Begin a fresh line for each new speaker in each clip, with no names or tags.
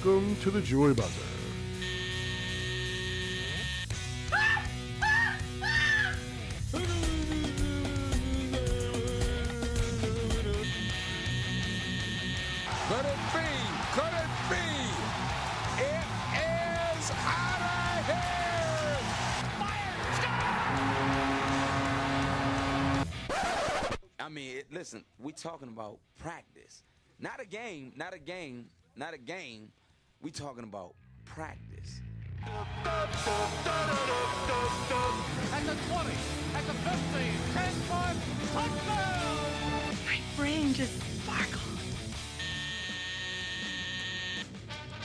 welcome to the Joy Buzzer.
Could it be? Could it be? It is out of here! I mean, listen, we talking about practice. Not a game, not a game, not a game. We talking about practice.
At the 20, at the 15, 10-foot touchdown!
My brain just sparkles.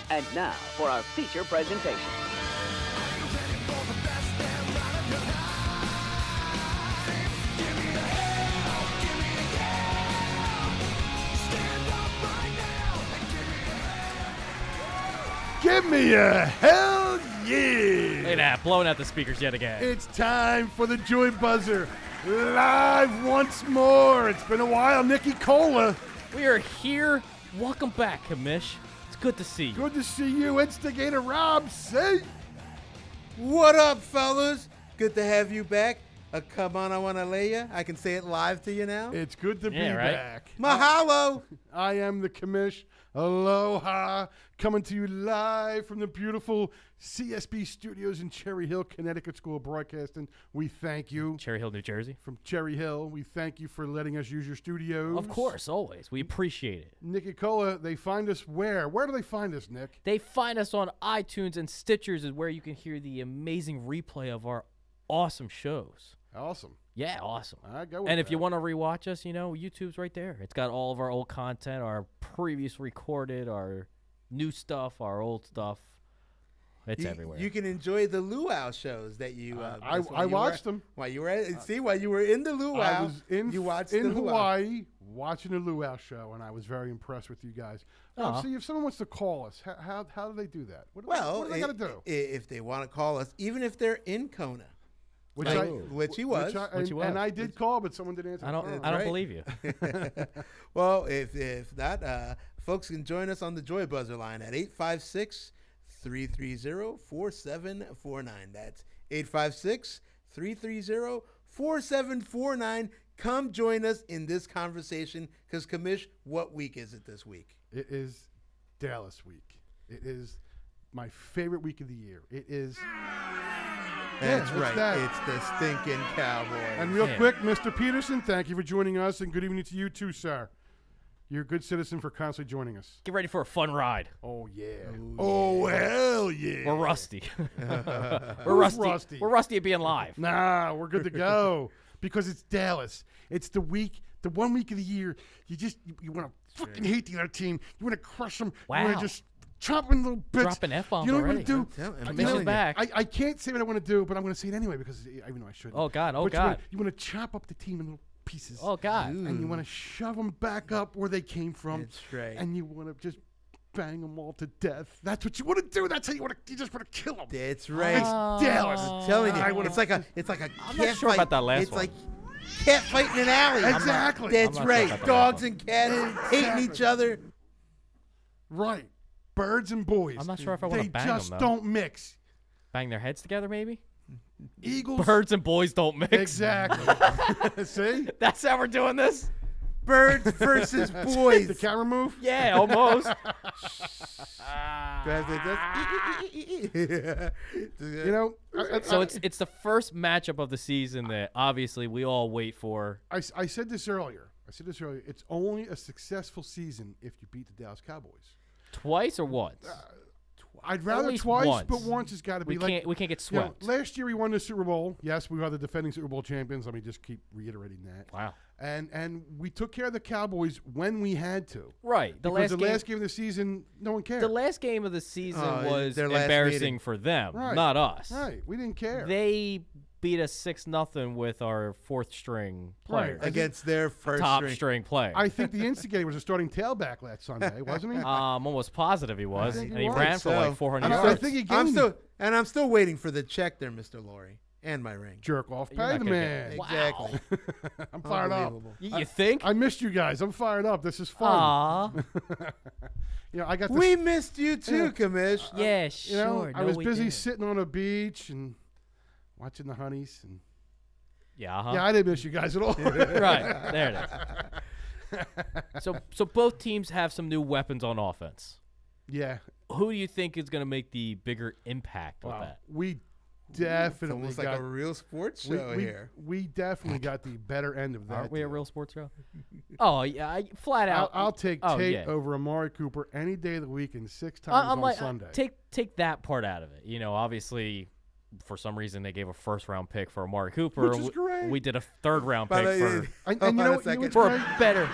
And now for our feature presentation.
Give me a hell yeah!
Look at that, blowing out the speakers yet again.
It's time for the Joy Buzzer, live once more. It's been a while, Nikki Cola.
We are here. Welcome back, Kamish. It's good to see you.
Good to see you, Instigator Rob C.
What up, fellas? Good to have you back. Come on, I want to lay ya. I can say it live to you now.
It's good to be
right?
back.
Mahalo.
I am the commish. Aloha. Coming to you live from the beautiful CSB studios in Cherry Hill, Connecticut School of Broadcasting. We thank you.
Cherry Hill, New Jersey.
From Cherry Hill, we thank you for letting us use your studios.
Of course, always. We appreciate it.
Nikki Cola, they find us where? Where do they find us, Nick?
They find us on iTunes and Stitchers is where you can hear the amazing replay of our awesome shows.
Awesome.
Yeah, awesome.
I go with
And if
that.
you want to rewatch us, you know, YouTube's right there. It's got all of our old content, our previous recorded, our new stuff, our old stuff. It's everywhere.
You can enjoy the luau shows that you.
I watched them.
While you were while you were in the luau,
I was
you watched
in
the luau.
Hawaii watching the luau show, and I was very impressed with you guys.
Aw.
See, if someone wants to call us, how do they do that? What do they got to do?
If they want to call us, even if they're in Kona,
Which
which he was.
and I did call, but someone didn't answer.
I
the
don't
phone.
believe you.
Well, if not, folks can join us on the Joy Buzzer line at 856-330-4749. That's 856-330-4749. Come join us in this conversation because, Kamish, what week is it this week?
It is Dallas week. It is my favorite week of the year. It is.
That's
it's
right.
that.
It's the stinking Cowboys.
And real
Yeah.
quick, Mr. Peterson, thank you for joining us, and good evening to you too, sir. You're a good citizen for constantly joining us.
Get ready for a fun ride.
Oh yeah. Oh hell yeah.
We're rusty.
Who's rusty?
We're rusty at being live.
Nah, we're good to go because it's Dallas. It's the 1 week of the year. You want to fucking hate the other team. You want to crush them. You want
Wow.
to just chop in little bits.
Dropping F-bombs
You know what
already.
I'm
I'm
going to
telling
do?
you. Back.
I can't say what I want to do, but I'm going to say it anyway because even though I shouldn't.
Oh, God. Oh,
But
God.
You want to chop up the team in little pieces.
Oh, God.
And you want to shove them back up where they came from.
That's right.
And you want to just bang them all to death. That's what you want to do. That's how you just want to kill them.
That's right.
It's Dallas.
I'm telling you,
I wanna-
it's like a
I'm
cat
not sure
fight.
about that last
It's
one.
like cat fight in an alley.
Exactly.
That's
I'm not sure
right.
about that
Dogs
last
and cats hating each other.
Right. Birds and boys.
I'm not sure if I wanna
They
bang 'em,
just
though.
don't mix.
Bang their heads together, maybe?
Eagles.
Birds and boys don't mix.
Exactly. See?
That's how we're doing this?
Birds versus boys.
The camera move?
Yeah, almost.
You know,
So it's the first matchup of the season that obviously we all wait for.
I said this earlier. It's only a successful season if you beat the Dallas Cowboys.
Twice or once?
I'd rather
least
twice,
once.
but once has got to be
We can't get
you know,
swept.
last year we won the Super Bowl. Yes, we are the defending Super Bowl champions. Let me just keep reiterating that.
Wow.
And we took care of the Cowboys when we had to.
Right. The
Because
last
game of the season, no one cared.
the last game of the season was
their last
embarrassing
meeting.
for them,
Right.
not us.
Right. We didn't care.
They beat us 6-0 with our fourth string players.
Right.
Against their first
Top
string.
string player.
I think the instigator was a starting tailback last Sunday, wasn't he?
I'm almost positive he was,
think
and
he
he
was.
ran for
So,
like 400
I
yards.
think he
I'm
gained.
still waiting for the check there, Mr. Laurie. And my ring.
Jerk off.
You're
Pay
not
the
gonna
man.
get-
Exactly.
I'm fired up.
Unbelievable.
You think?
I missed you guys. I'm fired up. This is fun.
Aw.
You know, I got this.
We missed you too,
Yeah.
Kamish.
Yeah,
You
sure.
know, I
No,
was
we
busy
didn't.
sitting on a beach and watching the honeys. And
Yeah, uh-huh.
yeah, I didn't miss you guys at all.
Right. There it is. So both teams have some new weapons on offense.
Yeah.
Who do you think is going to make the bigger impact with
Wow.
that?
We
It's
definitely
almost
got
like a real sports
we,
show
we,
here.
we definitely got the better end of that.
Aren't we a
deal.
real sports show? Oh, yeah, flat out.
I'll take
Oh,
Tate
yeah.
over Amari Cooper any day of the week and 6 times
I'm
on
like,
Sunday.
take that part out of it. You know, obviously, for some reason they gave a first-round pick for Amari Cooper.
Which is great.
We did a third-round
By
pick
the way,
for
and
hold
you
on
know
a
what?
second.
What's
for
great?
a better.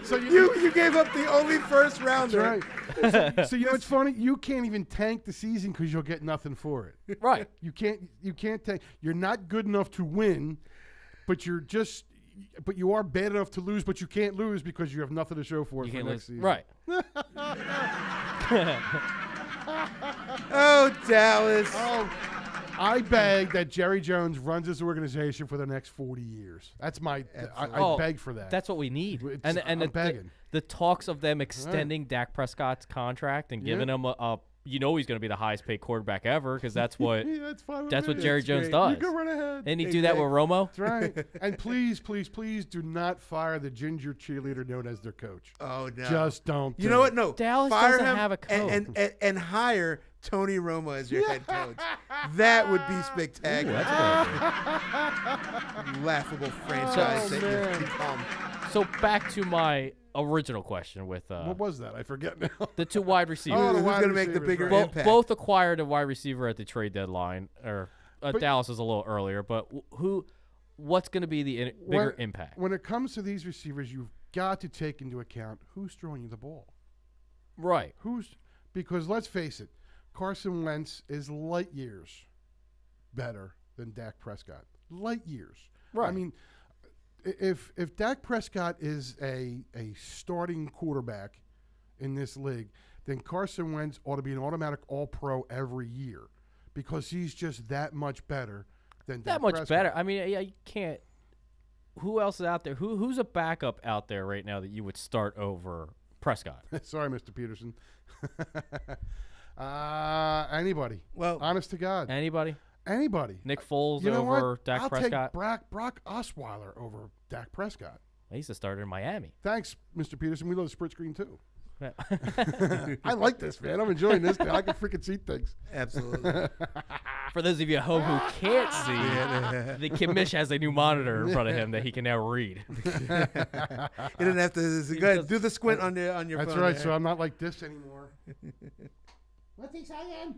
So you
You gave up the only first rounder.
That's right. So you know what's funny? You can't even tank the season because you'll get nothing for it.
Right.
You can't tank. You're not good enough to win, but you are bad enough to lose, but you can't lose because you have nothing to show for it
You
for
can't
next
lose.
season.
Right.
Oh, Dallas.
Oh, I beg that Jerry Jones runs this organization for the next 40 years. That's my. I
Oh,
beg for that.
That's what we need.
It's-
And
I'm
the
begging.
the talks of them extending Dak Prescott's contract and giving him a he's going to be the highest paid quarterback ever because that's what
Yeah, that's fine with
that's
me.
what Jerry
That's
Jones
great.
does.
You go right ahead.
And he do that with Romo.
That's right. And please, please, please do not fire the ginger cheerleader known as their coach.
Oh, no.
Just don't.
You
do
know
it.
what? No.
Dallas
Fire
doesn't
him
have a coach.
and hire Tony Romo as your head coach. That would be spectacular.
Ooh, that's a good idea.
Laughable franchise that
man.
you've become.
So back to my original question with
What was that? I forget now.
the two wide receivers.
Oh, the
Who's
wide
going to make the
receivers,
bigger
right.
Bo-
impact?
both acquired a wide receiver at the trade deadline, or
But-
Dallas is a little earlier. But what's going to be the bigger impact?
When it comes to these receivers, you've got to take into account who's throwing you the ball.
Right.
Because let's face it, Carson Wentz is light years better than Dak Prescott. Light years.
Right.
I mean, if Dak Prescott is a starting quarterback in this league, then Carson Wentz ought to be an automatic All-Pro every year because he's just that much better than Dak
That much
Prescott.
better. I mean, yeah, you can't. Who else is out there? Who's a backup out there right now that you would start over Prescott?
Sorry, Mr. Peterson. Anybody.
Well,
Honest to God.
Anybody?
Anybody.
Nick Foles
You know
over
what?
Dak
I'll
Prescott?
take Brock Osweiler over Dak Prescott.
He's the starter in Miami.
Thanks, Mr. Peterson. We love the split screen, too.
Yeah.
I like this, man. I'm enjoying this. I can freaking see things.
absolutely.
For those of you at home who can't see, the Commish has a new monitor in front of him that he can now read.
You didn't have to go ahead, do the squint on your
That's
phone.
right.
there.
So I'm not like this anymore. What's he saying?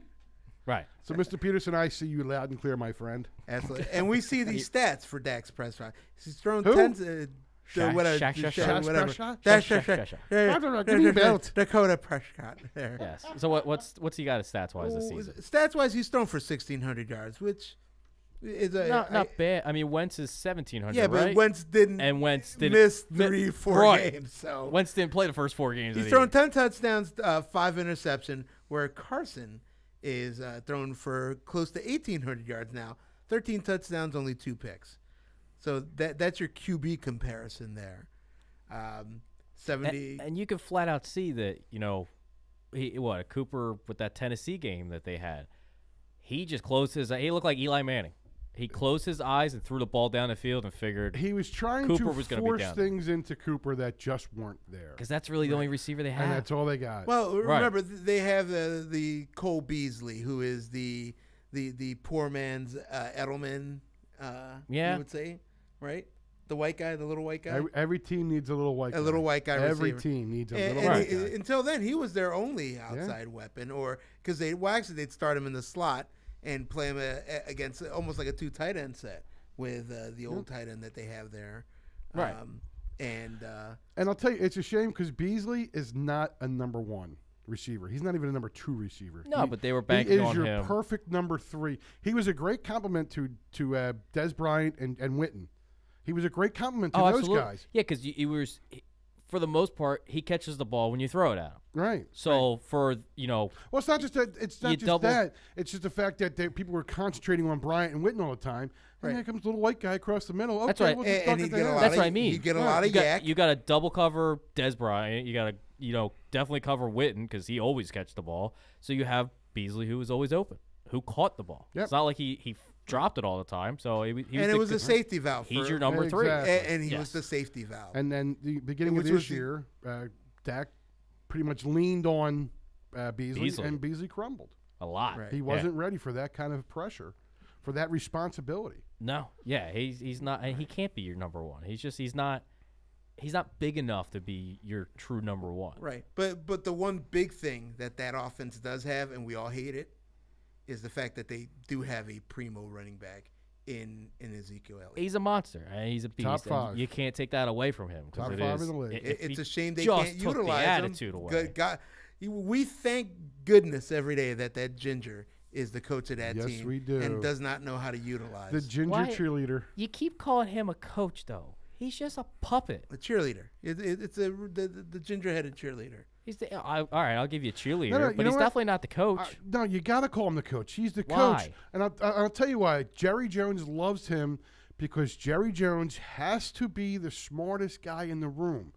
Right.
So, Mr. Peterson, I see you loud and clear, my friend.
Absolutely. And we see these stats for Dax Prescott. He's thrown
Who?
tens.
Shaq-
Whatever.
Shaq-
Shaq-
Shaq-
whatever.
Shaq-
Dash-
Shaq-
Shaq-
Shaq-
Shaq-
I don't know. Give me a belt.
Dakota Prescott. There.
Yes. So what's he got as stats wise this season?
Stats wise, he's thrown for 1,600 yards, which is a
Not bad. I mean, Wentz is 1,700.
yeah, but
right?
Wentz didn't
and Wentz didn't
miss
mi-
3-4
right.
games. So
Wentz didn't play the first 4 games.
he's
of the
thrown
year.
10 touchdowns, 5 interception, where Carson is thrown for close to 1,800 yards now. 13 touchdowns, only 2 picks. So that's your QB comparison there. 70.
And you can flat out see that, Cooper with that Tennessee game that they had. He just closed he looked like Eli Manning. He closed his eyes and threw the ball down the field and figured
He was trying
Cooper
to
was gonna be
force
down there.
things into Cooper that just weren't there.
because that's really the only receiver they
And
have.
that's all they got.
Well,
Right.
remember they have the Cole Beasley, who is the poor man's Edelman.
Yeah.
you would say, right? The white guy, the little white guy.
Every team needs a little white guy.
A little white guy
Every
receiver.
team needs a
And,
little white
and
guy.
until then, he was their only outside weapon, or because they'd start him in the slot and play him against almost like a 2 tight end set with the old tight end that they have there.
Right.
And
And I'll tell you, it's a shame because Beasley is not a number 1 receiver. He's not even a number 2 receiver.
No, but they were
he
banking
is
on
your
him.
perfect number 3. He was a great compliment to Des Bryant and Witten. He was a great compliment to those
absolutely.
guys.
Yeah, because he was for the most part, he catches the ball when you throw it at him.
Right.
So for
Well, it's not just that. It's not
You
just
double-
that. It's just the fact that people were concentrating on Bryant and Witten all the time. And here comes the little white guy across the middle. Okay,
That's right.
We'll just
And
duck
he'd
it to
get a
him.
lot
That's
of,
what I mean.
You get a lot of yak.
You got to double cover Des Bryant. You got to definitely cover Witten because he always catch the ball. So you have Beasley, who was always open, who caught the ball.
Yep.
It's not like he dropped it all the time. So he
and it was a safety valve.
He's
for-
your number 3.
Exactly.
And he
Yes.
was the safety valve.
And then the beginning of
Which was
this
the-
year, Dak pretty much leaned on Beasley,
Beasley.
and Beasley crumbled.
a lot.
Right.
He
Yeah.
wasn't ready for that kind of pressure, for that responsibility.
No, yeah, he's not, and he can't be your number 1. He's not big enough to be your true number 1.
Right. But the one big thing that offense does have, and we all hate it, is the fact that they do have a primo running back in Ezekiel Elliott.
He's a monster. And he's a beast.
Top
and
5.
you can't take that away from him. 'Cause
Top
it
5
is-
in the league.
if
It's
he
a shame they
just
can't
took
utilize
the
him.
attitude away.
Good God, we thank goodness every day that Ginger is the coach of that
Yes,
team
we do.
and does not know how to utilize
The ginger
Why-
cheerleader.
You keep calling him a coach, though. He's just a puppet.
the cheerleader. It's the ginger-headed cheerleader.
He's all right. I'll give you a cheerleader,
No, you
but
know
he's
what?
definitely not the coach.
No, you got to call him the coach. He's the coach.
Why?
And I'll tell you why. Jerry Jones loves him because Jerry Jones has to be the smartest guy in the room.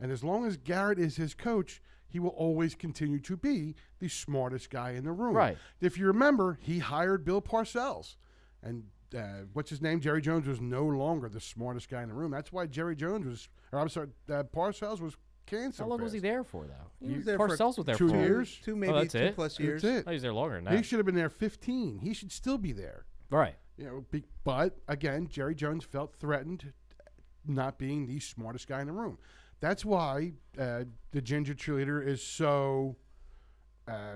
And as long as Garrett is his coach, he will always continue to be the smartest guy in the room.
Right.
If you remember, he hired Bill Parcells. And what's his name? Jerry Jones was no longer the smartest guy in the room. That's why Jerry Jones was, or I'm sorry, Parcells was canceled.
How long was he there for, though?
He was there for
Parcells was there
2
for
years.
Two, maybe
that's
2
it?
plus years.
That's it.
Oh, he's there longer than
He
that.
should have been there 15. He should still be there.
Right.
You know, but again, Jerry Jones felt threatened not being the smartest guy in the room. That's why the ginger cheerleader is so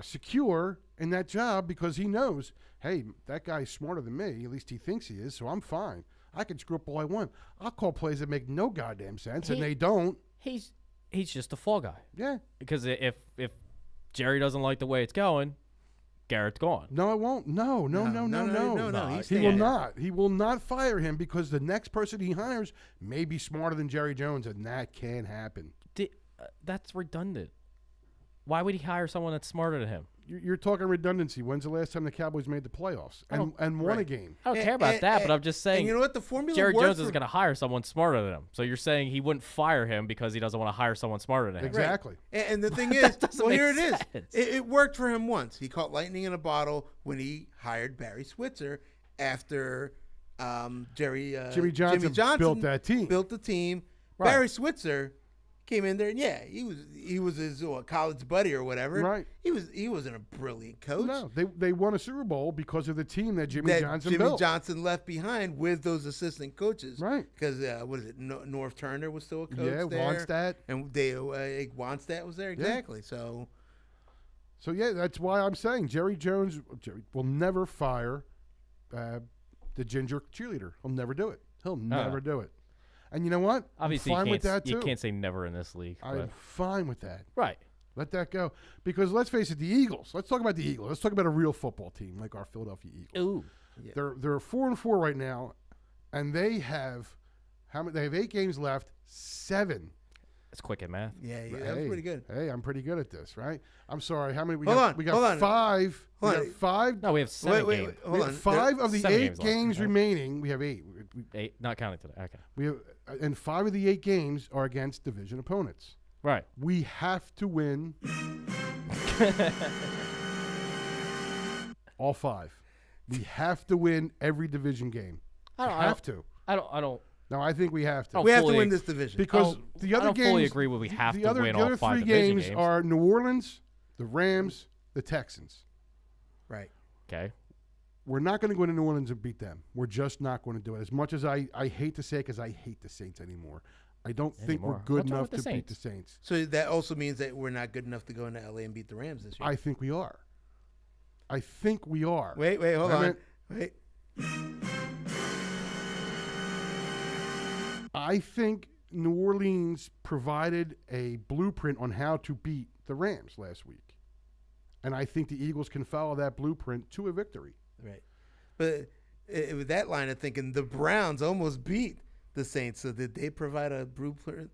secure in that job, because he knows, hey, that guy's smarter than me. At least he thinks he is, so I'm fine. I can screw up all I want. I'll call plays that make no goddamn sense, and
He-
they don't.
He's just a fall guy.
Yeah.
Because if Jerry doesn't like the way it's going, Garrett's gone.
No, it won't. No.
No,
He
staying
will
there.
not. He will not fire him, because the next person he hires may be smarter than Jerry Jones, and that can happen.
That's redundant. Why would he hire someone that's smarter than him?
You're talking redundancy. When's the last time the Cowboys made the playoffs and won a
Right.
game?
I don't care about that, but I'm just saying.
And you know what? The formula
Jerry
worked
Jones is
for-
going to hire someone smarter than him. So you're saying he wouldn't fire him because he doesn't want to hire someone smarter than him.
Exactly.
And the thing
That
is,
doesn't
well,
make
here it is.
sense.
It worked for him once. He caught lightning in a bottle when he hired Barry Switzer after
Jimmy Johnson built that team.
Built the team.
Right.
Barry Switzer came in there, and he was his college buddy or whatever.
Right.
He wasn't a brilliant coach.
No, they won a Super Bowl because of the team that Jimmy Johnson built.
Johnson left behind with those assistant coaches.
Right.
Because what is it? North Turner was still a coach
Yeah,
there.
Wannstedt.
And Wannstedt was there exactly. So
So yeah, that's why I'm saying Jerry Jones will never fire the ginger cheerleader. He'll never do it. He'll never do it. And you know what?
Obviously,
I'm fine with that too.
you can't say never in this league.
I'm
but-
fine with that.
right.
Let that go. Because let's face it, the Eagles. Let's talk about the Eagles. Let's talk about a real football team like our Philadelphia Eagles.
Ooh.
They're 4-4 right now, and they have how many? They have 8 games left. 7.
It's quick at math.
yeah, that was pretty good.
Hey, I'm pretty good at this, right? I'm sorry. How many? We
Hold
got,
on,
We got
hold on.
5.
Hold
we
on.
got 5.
No, we have 7
Wait,
games.
hold
We
on.
have 5 of the
7
8
games left,
games
right?
remaining. We have 8.
8, not counting today. Okay.
We have, and 5 of the 8 games are against division opponents.
Right.
We have to win all 5. We have to win every division game.
I don't.
Have to.
I don't.
No, I think we have to.
Oh,
We have to
fully-
win this division.
Because
Oh,
the
I
other
don't
games,
fully agree with we have
the
to
other,
win
the
all
other
5
3
division
games
games.
are New Orleans, the Rams, the Texans.
right.
Okay.
We're not going to go into New Orleans and beat them. We're just not going to do it. As much as I hate to say it, because I hate the Saints anymore. I don't think we're
Anymore.
good
What's wrong
enough
with
to
the
beat the
Saints?
Saints.
So that also means that we're not good enough to go into LA and beat the Rams this year.
I think we are. I think we are.
Wait, hold
I
on.
meant-
Wait.
I think New Orleans provided a blueprint on how to beat the Rams last week. And I think the Eagles can follow that blueprint to a victory.
Right. But with that line of thinking, the Browns almost beat the Saints. So did they provide a blueprint?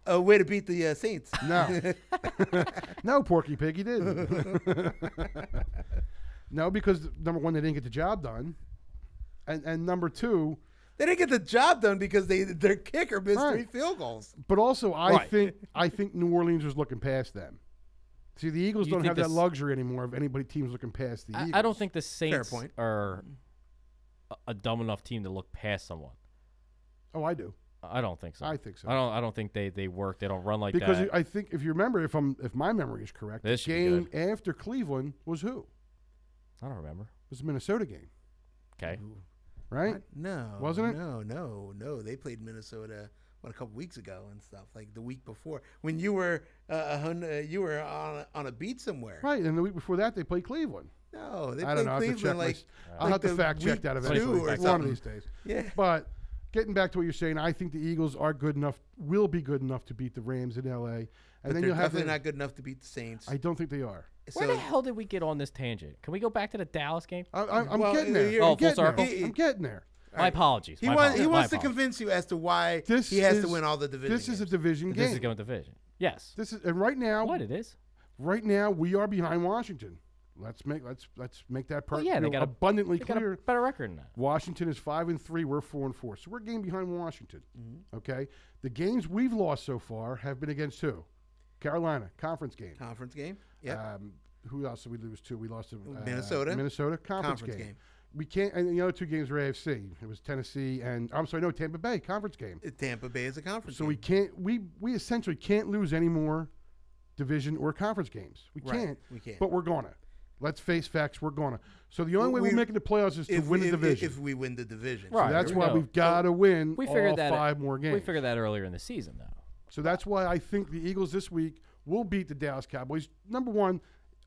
A way to beat the Saints?
No. No, Porky Pig, he didn't. No, because number one, they didn't get the job done. And number two,
They didn't get the job done because their kicker missed
Right.
3 field goals.
but also
Right.
I think New Orleans was looking past them. See, the Eagles
You
don't
think
have that
this-
luxury anymore of anybody teams looking past the Eagles.
I don't think the Saints
point.
are a dumb enough team to look past someone.
Oh, I do.
I don't think so.
I think so.
I don't think they work. They don't run like
Because
that.
I think if you remember, if my memory is correct,
This
the
should be
game
good.
after Cleveland was who? It
I don't remember.
was the Minnesota game,
Okay.
right?
What? No.
Wasn't it?
No. They played Minnesota a couple weeks ago and stuff, like the week before when you were on a beat somewhere.
Right, and the week before that they played Cleveland.
No, they
I
played
don't know. I have to check
Cleveland
my,
like
I'll
like
have to
the
fact check
week
that
2
eventually.
or
One of
something.
these days.
Yeah.
But getting back to what you're saying, I think the Eagles are good enough, will be good enough to beat the Rams in L.A. And
But
then
they're
you'll have
definitely
the,
not good enough to beat the Saints.
I don't think they are.
Where
So-
the hell did we get on this tangent? Can we go back to the Dallas game?
I'm
Well,
getting there.
you're-
Oh,
I'm
full
getting there.
circle?
I'm getting there.
My apologies.
He
my
wants
apologies,
he
my
wants to
apologies.
convince you as to why
This
he has to
is-
win all the division.
This is a
games.
division
This is
game.
going division. Yes.
This is, and right now,
What it is?
right now we are behind Washington. Let's make that
Well, yeah, they got
abundantly
They got a
clear.
better record than that.
Washington is 5-3. We're 4-4. So we're a game behind Washington.
Mm-hmm.
Okay. The games we've lost so far have been against who? Carolina conference game.
Conference game. Yeah.
Who else did we lose to? We lost to
Minnesota.
Minnesota conference game. We can't. And the other two games were AFC. It was Tennessee and Tampa Bay conference game.
Tampa Bay is a conference
So
game.
we can't. We essentially can't lose any more division or conference games. We
Right,
can't.
we can't.
But we're gonna. Let's face facts. We're gonna. So the only way we're making the playoffs is to
if
win
we,
the division.
If we win the division.
Right.
So that's
There we
why
go.
we've got to win
We figured
all
that
5 more games.
We figured that earlier in the season, though.
So that's why I think the Eagles this week will beat the Dallas Cowboys. Number one,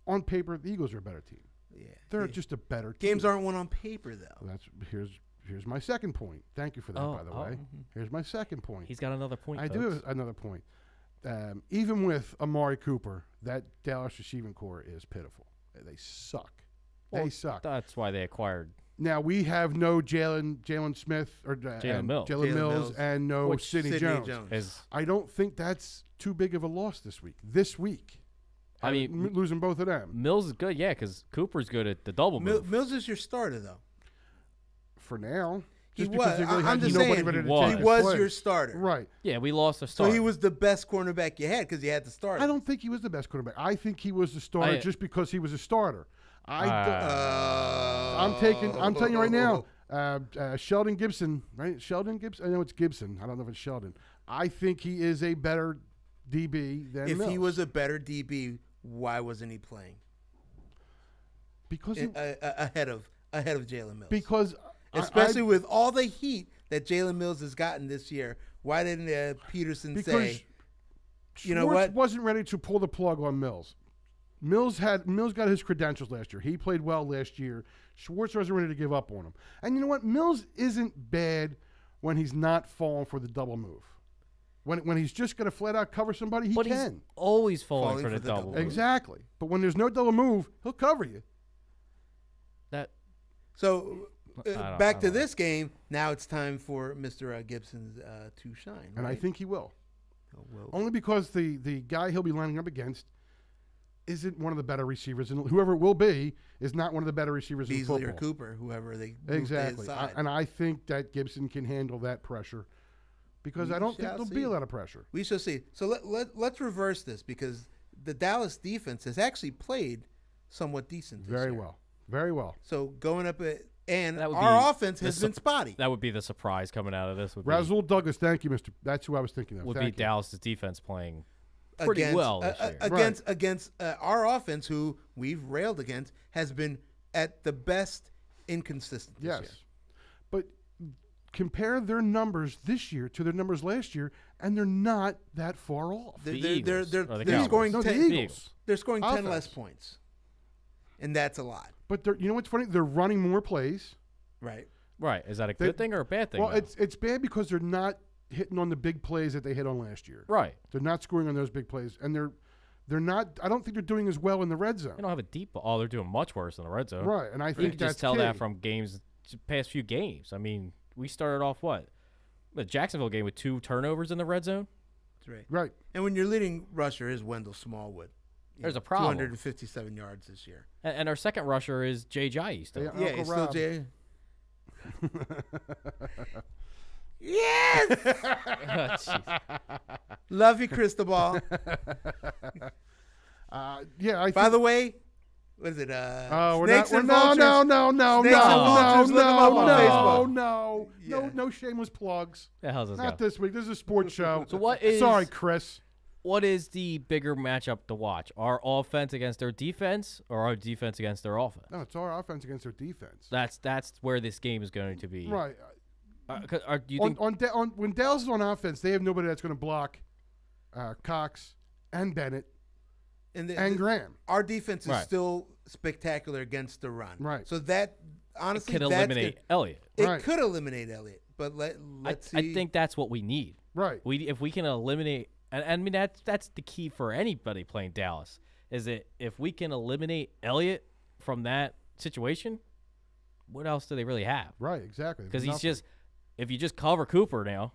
on paper, the Eagles are a better team.
Yeah.
They're just a better team.
Games aren't won on paper though.
That's here's my second point. Thank you for that, by the way. Here's my second point.
He's got another point.
I
folks.
do have another point. Even with Amari Cooper, that Dallas receiving core is pitiful. They suck.
Well,
They suck.
That's why they acquired
Now we have no Jalen Smith or
Jalen Mills.
Jalen Mills,
Mills.
and no
Which
Sidney Jones.
is.
I don't think that's too big of a loss this week.
I mean,
losing both of them
Mills is good, yeah, because Cooper's good at the double move.
Mills is your starter though.
for now.
He
Just because
was.
they really
I'm
had
just
nobody
saying,
ready
he
to
was.
take
He
his
was
place.
your starter.
Right.
Yeah, we lost a
So
starter.
he was the best cornerback you had because you had the starter.
I don't think he was the best quarterback. I think he was the starter just because he was a starter. I'm telling you right now, Sheldon Gibson, right? Sheldon Gibson. I know it's Gibson. I don't know if it's Sheldon. I think he is a better DB than
If
Mills.
he was a better DB, why wasn't he playing
because he,
ahead of Jalen Mills?
because
especially with all the heat that Jalen Mills has gotten this year, why didn't Peterson
because
say, you know
Schwartz
what?
wasn't ready to pull the plug on Mills. Mills got his credentials last year. He played well last year. Schwartz wasn't ready to give up on him. And you know what? Mills isn't bad when he's not falling for the double move. When he's just going to flat out cover somebody, he
but
can.
he's always falling
Falling
for
for
the
the
double.
double
move.
Exactly. But when there's no double move, he'll cover you.
That
So
don't-
back
I
to
don't know.
this game. Now it's time for Mr. Gibson to shine.
And I
right?
think he will.
Oh, well,
Only because the guy he'll be lining up against isn't one of the better receivers. And whoever it will be is not one of the better receivers in
Beasley
football.
or Cooper, whoever they move to his
Exactly.
side.
And I think that Gibson can handle that pressure because
We
I don't think
shall
there'll
see.
be a lot of pressure.
We shall see. So let's reverse this because the Dallas defense has actually played somewhat decent this
Very
year.
well. Very well.
So going up and
That would
our
be
offense has
the
been spotty.
that would be the surprise coming out of this. Would
Rasul Douglas, thank you, Mr. That's who I was thinking of.
be
Thank you.
Dallas' defense playing pretty
against,
well this year.
against our offense, who we've railed against, has been at the best inconsistent this
Yes.
year.
But compare their numbers this year to their numbers last year, and they're not that far off.
The
They're
Eagles or the
they're
Cowboys?
scoring
No, the
10.
Eagles.
They're scoring 10 less
Offense.
points, and that's a lot,
But you know what's funny? They're running more plays.
right?
Right. Is that a
They-
good thing or a bad thing?
Well,
though?
it's bad because they're not hitting on the big plays that they hit on last year.
right.
They're not scoring on those big plays, and they're not. I don't think they're doing as well in the red zone.
They don't have a deep ball. Oh, they're doing much worse in the red zone.
Right, and I
You
think
can
that's
just tell
key.
that from past few games. I mean, we started off the Jacksonville game with 2 turnovers in the red zone.
That's right.
Right.
And when your leading rusher is Wendell Smallwood,
There's a problem.
257 yards this year.
And our second rusher is Jay Jai still.
Yeah.
Yeah,
Uncle
it's still
Rob.
Jay. Yes!
Jeez.
Love you, Cristobal.
Yeah. I
By
think,
the way, what is it?
we're
Snakes
not.
and
No,
Vultures.
no, no, no,
Snakes and
no,
Vultures,
no,
look 'em up on
no,
Facebook.
no,
Yeah.
no shameless plugs.
The hell's this
Not
go?
this week. This is a sports show.
So what is-
Sorry, Chris.
What is the bigger matchup to watch? Our offense against their defense, or our defense against their offense?
No, it's our offense against their defense.
That's where this game is going to be.
Right.
Do you think?
When Dallas is on offense, they have nobody that's going to block Cox and Bennett
And,
and Graham.
our defense is
Right.
still spectacular against the run.
Right.
So that,
It
honestly,
could
that's
eliminate
good.
Elliott.
It
Right.
could eliminate Elliott, but let's see.
I think that's what we need.
Right.
If we can eliminate, and I mean that's the key for anybody playing Dallas, is that if we can eliminate Elliott from that situation, what else do they really have?
Right. Exactly.
Because
Nothing.
he's just, if you just cover Cooper now,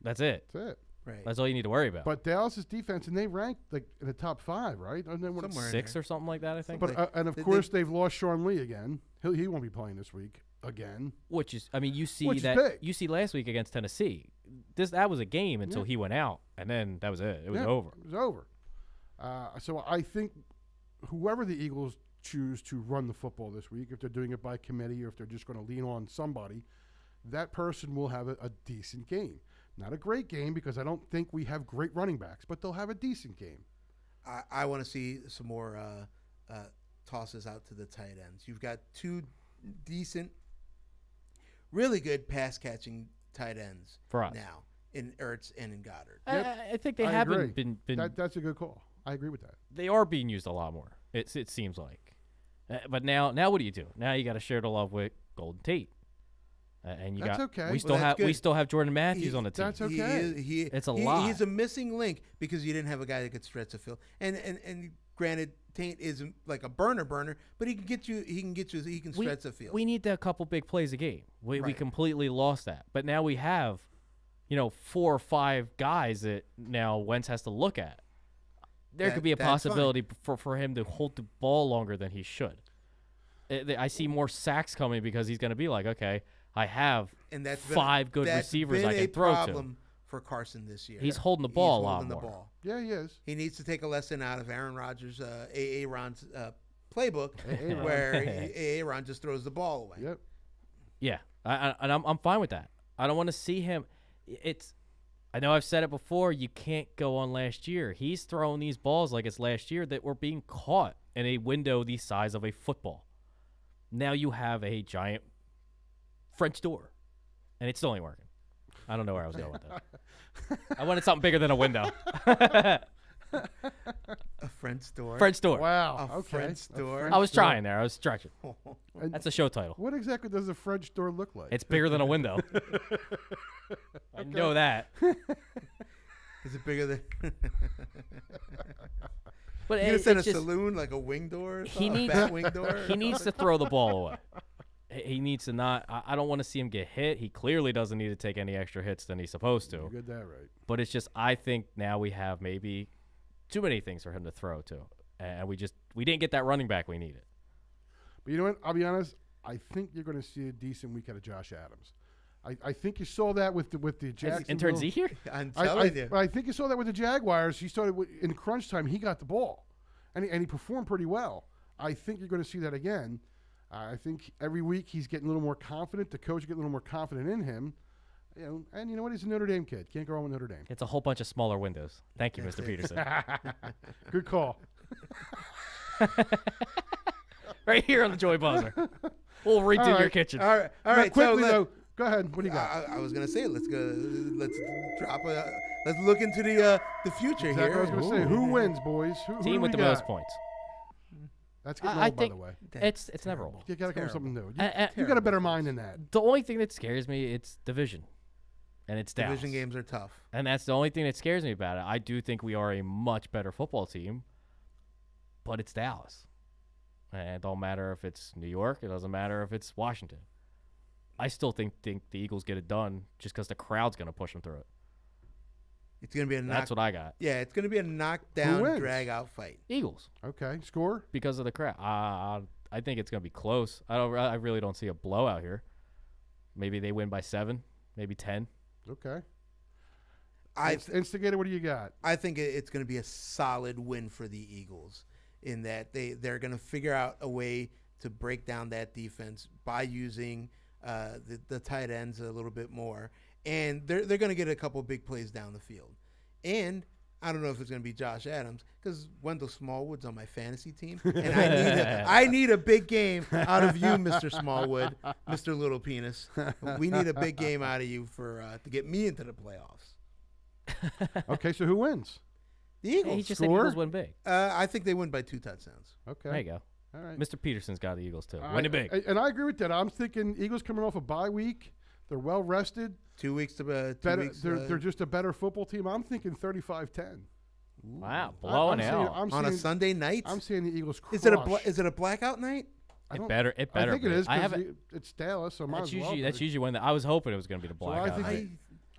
that's it.
That's it.
Right.
That's all you need to worry about.
But Dallas's defense, and they ranked like in the top 5, right? And then
Somewhere in
6
there.
or something like that, I think.
But and of
They-
course they've lost Sean Lee again. He won't be playing this week again.
Which is, I mean, you see
Which is
that
big.
you see last week against Tennessee. That was a game until he went out, and then that was it. It was
Yeah,
over.
It was over. So I think whoever the Eagles choose to run the football this week, if they're doing it by committee or if they're just going to lean on somebody, that person will have a decent game. Not a great game because I don't think we have great running backs, but they'll have a decent game.
I want to see some more tosses out to the tight ends. You've got 2 decent, really good pass catching tight ends
For us.
now in Ertz and in Goddard.
I think they
I
haven't
agree.
been
That's a good call. I agree with that.
they are being used a lot more. It seems like. But now what do you do? Now you got to share the love with Golden Tate. And you
That's
got
okay.
we
Well,
still
that's
we
good.
still have Jordan Matthews
He-
on the team.
that's okay.
It's a lot.
He's a missing link because you didn't have a guy that could stretch the field. And granted, Tate isn't like a burner, but he can get you. He can stretch the field.
We need a couple big plays a game. We
Right.
completely lost that. But now we have, 4 or 5 guys that now Wentz has to look at. There could be a
That's fine.
possibility for him to hold the ball longer than he should. I see more sacks coming because he's going to be like, okay, I have
and that's
5 good
that's
receivers
been
I
a
can throw to.
problem for Carson this year.
He's holding the ball a lot
holding the
more.
ball.
Yeah, he is.
He needs to take a lesson out of Aaron Rodgers' Aaron's playbook,
Aaron.
where Aaron just throws the ball away.
Yep.
Yeah, and I'm fine with that. I don't want to see him. I know I've said it before. You can't go on last year. He's throwing these balls like it's last year that were being caught in a window the size of a football. Now you have a giant French door, and it still ain't working. I don't know where I was going with that. I wanted something bigger than a window.
A French door.
French door.
Wow.
A
okay.
French door.
French
I was
door.
trying there. I was stretching.
And
That's a show title.
what exactly does a French door look like?
It's bigger than a window. I know that.
Is it bigger than?
But
You gonna send a
it's just,
saloon like a wing door? Or
He
something?
needs-
a bat wing door.
he needs to throw the ball away. He needs to not. I don't want to see him get hit. He clearly doesn't need to take any extra hits than he's supposed
You
to.
get that right.
But it's just I think now we have maybe too many things for him to throw to, and we didn't get that running back we needed.
But you know what? I'll be honest. I think you're going to see a decent week out of Josh Adams. I think you saw that with the Jacksonville.
Intern Z here.
I'm
I
telling you.
I think you saw that with the Jaguars. He started in crunch time. He got the ball, and he performed pretty well. I think you're going to see that again. I think every week he's getting a little more confident. The coach is getting a little more confident in him. And you know what? He's a Notre Dame kid. Can't go wrong with Notre Dame.
It's a whole bunch of smaller windows. Thank you, Mr. Peterson.
Good call.
Right here on the Joy Buzzer. We'll redo
All
your
right.
kitchen.
All right. All
Now,
right.
quickly
so
though, go ahead. What do you got?
I was gonna say let's go. Let's drop a. Let's look into the future
Exactly what I was
here.
going to say. Who wins, boys? Who
Team
do
with
we
the most
got?
points.
That's getting
I
old, by
think
the way.
it's never old.
You got to come with something new.
I-
You got a better mind than that.
The only thing that scares me, it's division, and it's Dallas.
Division games are tough.
And that's the only thing that scares me about it. I do think we are a much better football team. but it's Dallas. And it don't matter if it's New York. It doesn't matter if it's Washington. I still think the Eagles get it done just because the crowd's going to push them through it.
It's going to be a
That's what I got.
Yeah, it's going to be a knockdown,
wins?
drag-out fight.
Eagles
Okay, score.
because of the crowd. I think it's going to be close. I really don't see a blowout here. Maybe they win by 7, maybe 10.
Okay.
I
Instigator, what do you got?
I think it's going to be a solid win for the Eagles in that they're going to figure out a way to break down that defense by using the tight ends a little bit more, and they're going to get a couple big plays down the field. And I don't know if it's going to be Josh Adams because Wendell Smallwood's on my fantasy team, and I need a big game out of you, Mr. Smallwood, Mr. Little Penis. We need a big game out of you for to get me into the playoffs.
Okay, so who wins?
The
Hey,
Eagles.
he just said
score?
Eagles win big.
I think they win by 2 touchdowns.
Okay.
There you go.
All right.
Mr. Peterson's got the Eagles too.
All
Win it
right,
big.
And I agree with that. I'm thinking Eagles coming off a bye week. They're well rested.
2 weeks to 2
Better.
weeks.
They're just a better football team. I'm thinking 35-10.
Wow,
I'm
blowing
seeing-
out.
I'm
on a
seeing-
Sunday night.
I'm seeing the Eagles crush.
Is it a blackout night?
I
It
don't-
better. It better.
I think it
be.
is.
I
'Cause
haven't.
it's Dallas, so might
That's
as well
usually that's
be.
usually when I was hoping it was going to be the
So
blackout.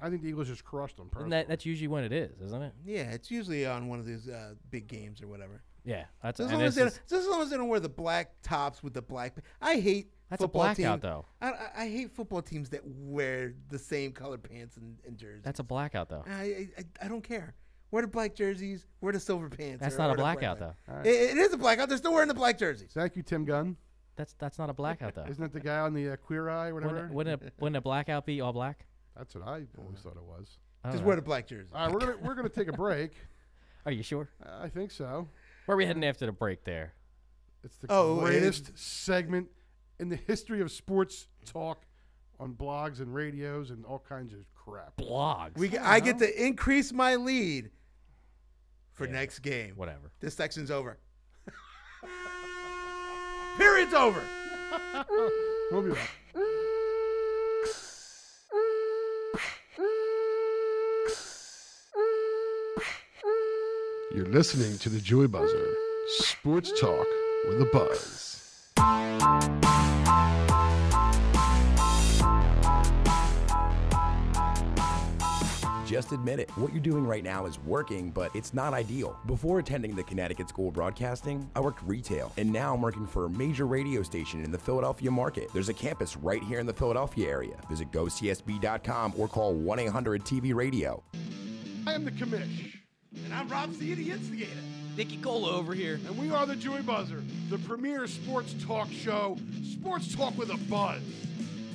I think the Eagles just crushed them.
That's usually when it is, isn't it?
Yeah, it's usually on one of these big games or whatever.
Yeah, that's
Just as,
and
long as,
this
they,
is-
just as long as they don't wear the black tops with the black. I hate
That's a
football
blackout,
teams.
though.
I hate football teams that wear the same color pants and jerseys.
That's a blackout, though.
I don't care. Wear the black jerseys. Wear the silver pants.
That's
or-
not
or
a
the black
blackout,
pants.
though.
All right.
It is a blackout. They're still wearing the black jerseys.
Thank you, Tim Gunn.
That's not a blackout, though.
Isn't that the guy on the Queer Eye or whatever?
Wouldn't a blackout be all black?
That's what I always thought it was.
I don't
Just
know.
wear the black jersey.
All right, we're gonna take a break.
Are you sure?
I think so.
Where are we heading after the break? There.
It's the
Oh,
greatest segment in the history of sports talk on blogs and radios and all kinds of crap.
Blogs.
I get to increase my lead for
Yeah.
next game.
Whatever.
This section's over. Period's over.
We'll be back. You're listening to the Joy Buzzer, sports talk with a buzz.
Just admit it. What you're doing right now is working, but it's not ideal. Before attending the Connecticut School of Broadcasting, I worked retail, and now I'm working for a major radio station in the Philadelphia market. There's a campus right here in the Philadelphia area. Visit gocsb.com or call 1-800-TV-RADIO.
I am the commish,
And I'm Rob C, the instigator.
Nicky Cola over here.
and we are the Joy Buzzer, the premier sports talk show, sports talk with a buzz.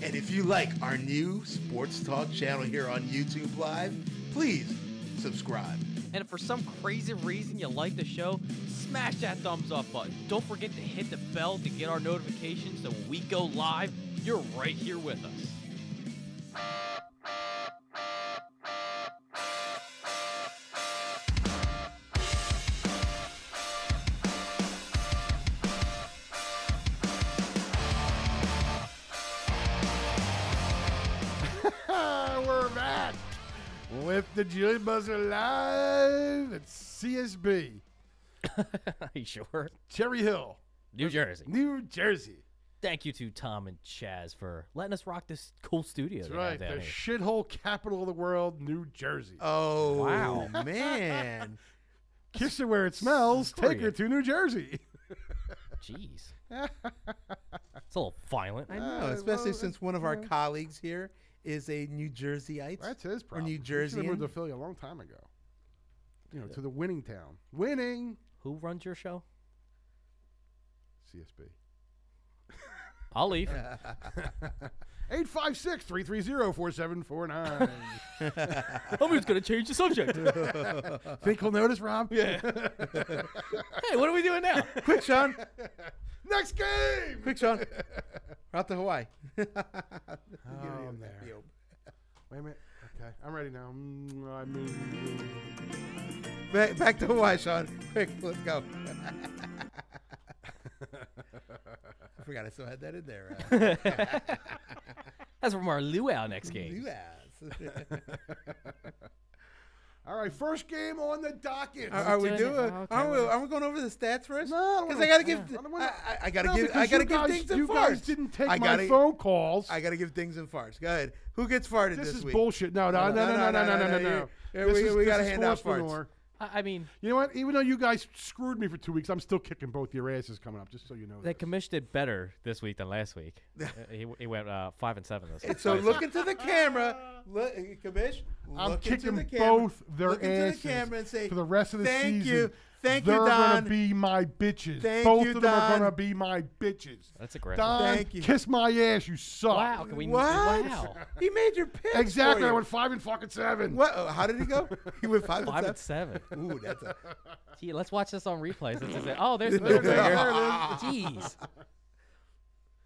And if you like our new sports talk channel here on YouTube Live, please subscribe.
And if for some crazy reason you like the show, smash that thumbs up button. Don't forget to hit the bell to get our notifications so when we go live, you're right here with us.
We're back with the Joy Buzzer live at CSB,
Are you sure?
Cherry Hill,
New Jersey.
New Jersey.
Thank you to Tom and Chaz for letting us rock this cool studio.
That's
they have
right,
down
the
here.
shithole capital of the world, New Jersey.
Oh,
Wow.
man.
Kiss her where it smells. Take her
Brilliant.
to New Jersey.
Jeez. It's a little violent.
I know, especially since one of our colleagues here is a New Jerseyite.
That's his problem.
New
He should have moved to
Jerseyan.
Philly a long time ago. You know, to the winning town. Winning.
Who runs your show?
CSB.
I'll leave.
856-330-4749.
Somebody's going to change the subject.
Think he'll notice, Rob?
Yeah. Hey, what are we doing now?
Quick, Sean.
Next game.
Quick, Sean. We're out to Hawaii.
Oh, I'm there. Wait a minute. Okay, I'm ready now.
Back to Hawaii, Sean. Quick, let's go. I forgot I still had that in there.
That's from our luau next game.
Yes.
All right, first game on the docket.
Are we
doing
doing?
it? Okay,
Are we going over the stats first?
No, I don't
because
wanna-
I gotta give.
I don't wanna-
I gotta
No,
give.
because
I gotta
you
give
guys-
things and
you
farts.
guys didn't take
I
my
gotta-
phone calls.
I gotta give things and farts. Go ahead. Who gets farted
This
this
is
week?
bullshit. No.
Here, we gotta hand out farts.
Manure.
I mean,
You know what? Even though you guys screwed me for 2 weeks, I'm still kicking both your asses coming up. Just so you know.
the
this.
commish did better this week than last week. He went 5-7 this week.
So look into the camera, look, Kamish.
I'm
Look into
kicking
the camera.
both their
Look into
asses
the camera and say
for the rest of the
thank
season.
you, thank
They're
you,
gonna
Don.
be my bitches.
Thank
Both
you,
of them are
Don.
gonna be my bitches.
That's aggressive.
Don,
Thank you.
kiss my ass. You suck.
Wow, can we?
What?
Wow,
He made your picks.
Exactly.
For
I
you.
went 5-7.
What? How did he go? He went 5
5
7.
and 7.
Ooh, that's a.
Gee, let's watch this on replays. Oh, there's the
There
middle
it is.
finger. Jeez.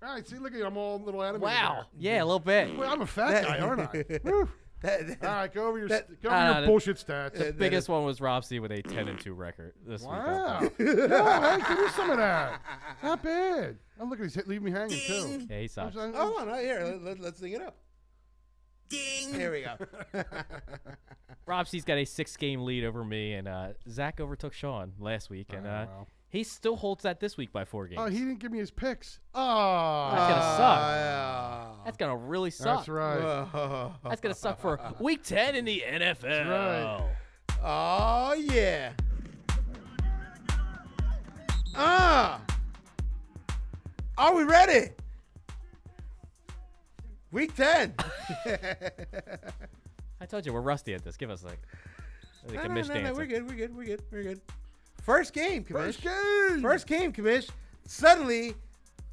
All right. See, look at you. I'm all little animated.
Wow. Yeah, a little bit.
There. Well, I'm a fat guy, aren't I? Woo.
That-
All right. Go over your,
That-
go over your
the-
bullshit stats.
The biggest one was Rob C with a 10-2 record this week.
Wow. No, hey, give me some of that. Not bad. Oh, look at he's leaving me hanging too.
Yeah, he sucks.
Hold on, here. Let's sing it up. Ding. Here we go.
Rob C's got a 6-game lead over me, and Zach overtook Sean last week, and
wow.
he still holds that this week by 4 games.
Oh, he didn't give me his picks. Oh,
That's gonna suck.
Yeah.
That's gonna really suck.
that's right.
Whoa.
That's gonna suck for Week 10 in the NFL.
right.
Oh yeah. Are we ready? Week 10.
I told you we're rusty at this. Give us like a commish
No,
dancer.
we're good. First game, Commish.
game.
First game, Commish. Suddenly,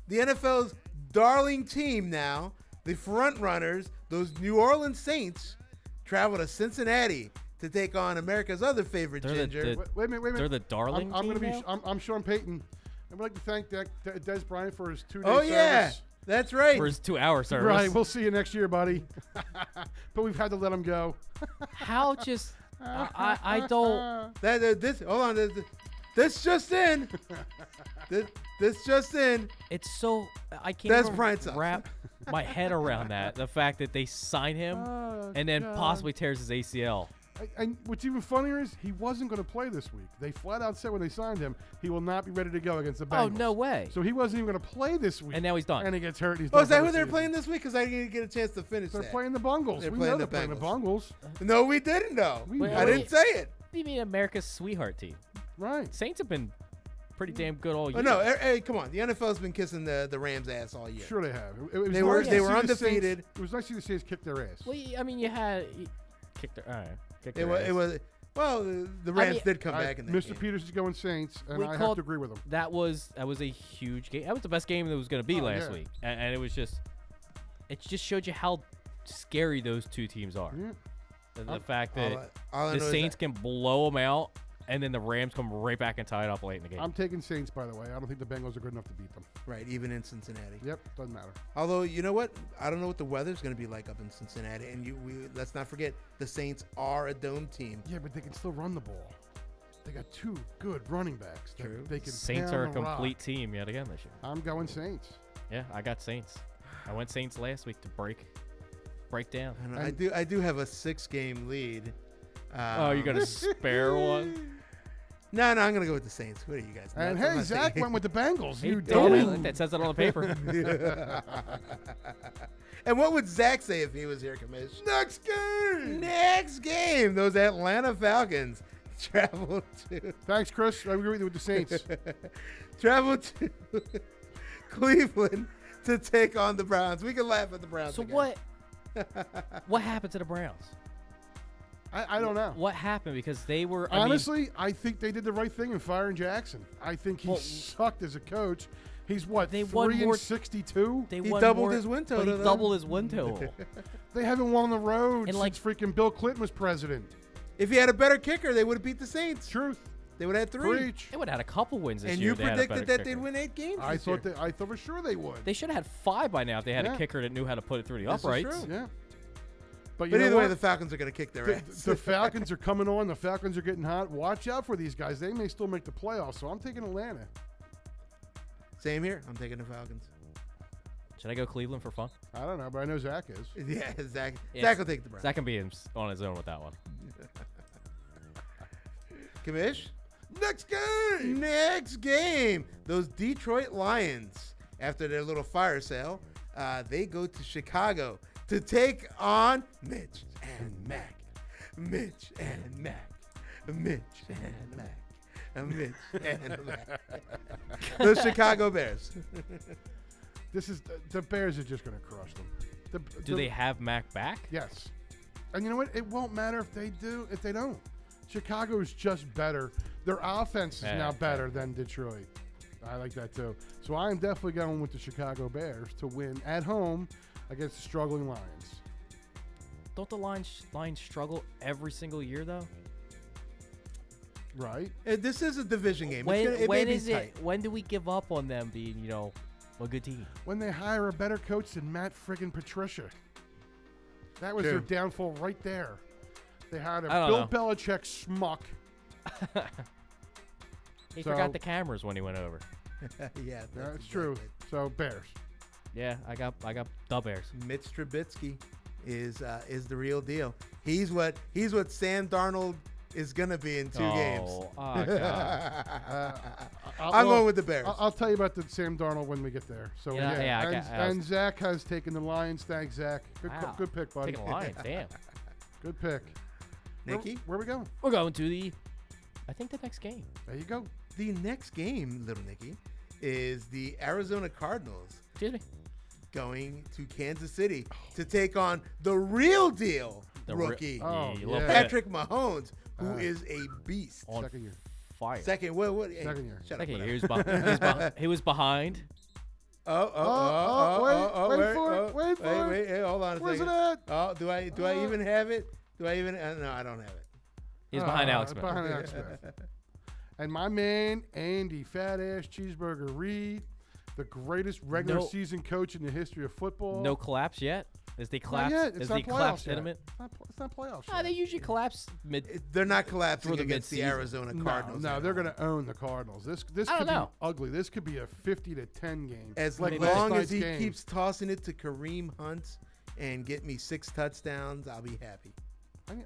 the NFL's darling team now, the front runners, those New Orleans Saints, travel to Cincinnati to take on America's other favorite
They're
ginger.
Wait a minute.
They're the darling
I'm
team
gonna be.
now?
I'm Sean Payton. I would like to thank Des Bryant for his 2-day
Oh yeah,
service.
that's right.
For his 2-hour service.
Right. We'll see you next year, buddy. But we've had to let him go.
How just I don't.
This hold on. This just in. This just in.
It's so I can't
Des
even
Bryant sucks.
wrap my head around that. The fact that they sign him and then
God.
possibly tears his ACL.
And what's even funnier is he wasn't going to play this week. They flat out said when they signed him he will not be ready to go against the Bengals.
Oh no way!
So he wasn't even going to play this week.
And now he's done.
And he gets hurt. And he's
Oh,
done
is that
for
who
the
they're
season.
playing this week? Because I didn't get a chance to finish
They're
that.
playing the Bungles.
They're
We
playing
know
the
they're playing the
Bengals.
Bungles.
No, we didn't know.
We
I
know.
didn't say it.
What do you mean America's sweetheart team?
Right.
Saints have been pretty damn good all year.
Oh no! Hey, come on. The NFL's been kissing the Rams' ass all year.
Sure they have. It was
They were-
nice
they
to
were
see the Saints-
undefeated.
It was nice to see the Saints kick their ass.
Well, I mean, you kicked their. All right, kicked
It
their
was.
ass.
It was. Well, the Rams
mean,
did come back in that
Mr.
game.
Peters is going Saints, and
We
I have
called-
to agree with him.
That was a huge game. That was the best game that was going to be
Oh,
last
yeah.
week, and it just showed you how scary those two teams are.
Yeah.
The fact that
all I
the
know is
Saints
that-
can blow them out, and then the Rams come right back and tie it up late in the game.
I'm taking Saints, by the way. I don't think the Bengals are good enough to beat them.
Right, even in Cincinnati.
Yep, doesn't matter.
Although you know what, I don't know what the weather's going to be like up in Cincinnati, and let's not forget the Saints are a dome team.
Yeah, but they can still run the ball. They got two good running backs. that
True.
They can
Saints
pound
are a
the rock.
complete team yet again this year.
I'm going Saints.
Yeah, I got Saints. I went Saints last week to break down.
I do have a 6-game lead.
Oh, you're gonna spare one?
No, I'm gonna go with the Saints. What are you guys?
And
nuts? I'm
hey,
not
Zach
taking-
went with the Bengals.
Hey,
You
yeah,
dummy.
look, that says it on the paper.
And what would Zach say if he was here, Commish?
Next game.
Next game, those Atlanta Falcons travel to
Thanks, Chris. I agree with the Saints.
travel to Cleveland to take on the Browns. We can laugh at the Browns.
So
again.
what happened to the Browns?
I don't know.
What happened? Because they were I mean,
Honestly, I think they did the right thing in firing Jackson. I think he
Well,
sucked as a coach. He's what,
they won
3
more-
and 62?
they
He
won
doubled
more,
his win
but
total,
he
though.
doubled his win total.
They haven't won on the road
And,
since
like-
freaking Bill Clinton was president.
If he had a better kicker, they would have beat the Saints.
Truth.
They would have had 3.
Preach.
They would have had a couple wins this
And
year.
you
if they had a
predicted
better
that
kicker.
they'd win 8 games.
I
this year.
thought for sure they would.
They should have had 5 by now if they had
Yeah.
a kicker that knew how to put it through the
This is
uprights.
true.
Yeah. But you
But
know
either way,
what?
the Falcons are going to kick their
The,
ass.
the Falcons are coming on. The Falcons are getting hot. Watch out for these guys. They may still make the playoffs. So I'm taking Atlanta.
Same here. I'm taking the Falcons.
Should I go Cleveland for fun?
I don't know, but I know Zach is.
Yeah, Zach.
Yes.
Zach will take the Browns.
Zach can be on his own with that one.
Kamish?
Next game.
Next game. Those Detroit Lions, after their little fire sale, they go to Chicago to take on Mitch and Mac. Mitch and Mac. Mitch and Mac. Mitch and Mac. Those Chicago Bears.
This is the Bears are just going to crush them.
Do they have Mac back?
Yes. And you know what? It won't matter if they do, if they don't. Chicago is just better. Their offense is now better than Detroit. I like that too. So I am definitely going with the Chicago Bears to win at home against the struggling Lions.
Don't the Lions
struggle
every single year though?
Right.
This is a division game.
When do we give up on them being, a good team?
When they hire a better coach than Matt friggin' Patricia. That was their downfall right there. They hired a Bill Belichick schmuck.
He forgot the cameras when he went over.
Yeah,
that's true. So Bears.
Yeah, I got the Bears.
Mitch Trubisky is the real deal. He's what Sam Darnold is gonna be in 2 games.
Oh God.
I'm going with the Bears.
I'll tell you about the Sam Darnold when we get there. So and Zach has taken the Lions. Thanks, Zach. Good pick, buddy.
Taking the Lions, damn.
Good pick.
Nikki,
where we going?
We're going to the next game.
There you go.
The next game, little Nikki, is the Arizona Cardinals.
Excuse me.
Going to Kansas City to take on the real deal rookie, Patrick Mahomes, who is a beast.
On
second year.
Fire.
Second, what?
Second year.
Shut
second
up,
year. He was behind.
Wait for it.
Wait, hold on a
Where's
second.
it at?
Oh, do I even have it? Do I even? No, I don't have it.
He's behind Alex Smith.
Behind Alex Smith. And my man, Andy Fat Ass Cheeseburger Reed, the greatest regular season coach in the history of football.
No collapse yet? Is the
Not
collapse?
yet.
Is
It's
the
not
collapse
playoffs yet.
imminent?
It's not playoffs.
They usually collapse mid.
They're not collapsing
Through the
against the
mid-season.
Arizona Cardinals.
No, they're going to own the Cardinals. This
I
could
don't know.
be ugly. This could be a 50-10 game.
As
like
long
last
as he
night's game.
keeps tossing it to Kareem Hunt and get me 6 touchdowns, I'll be happy.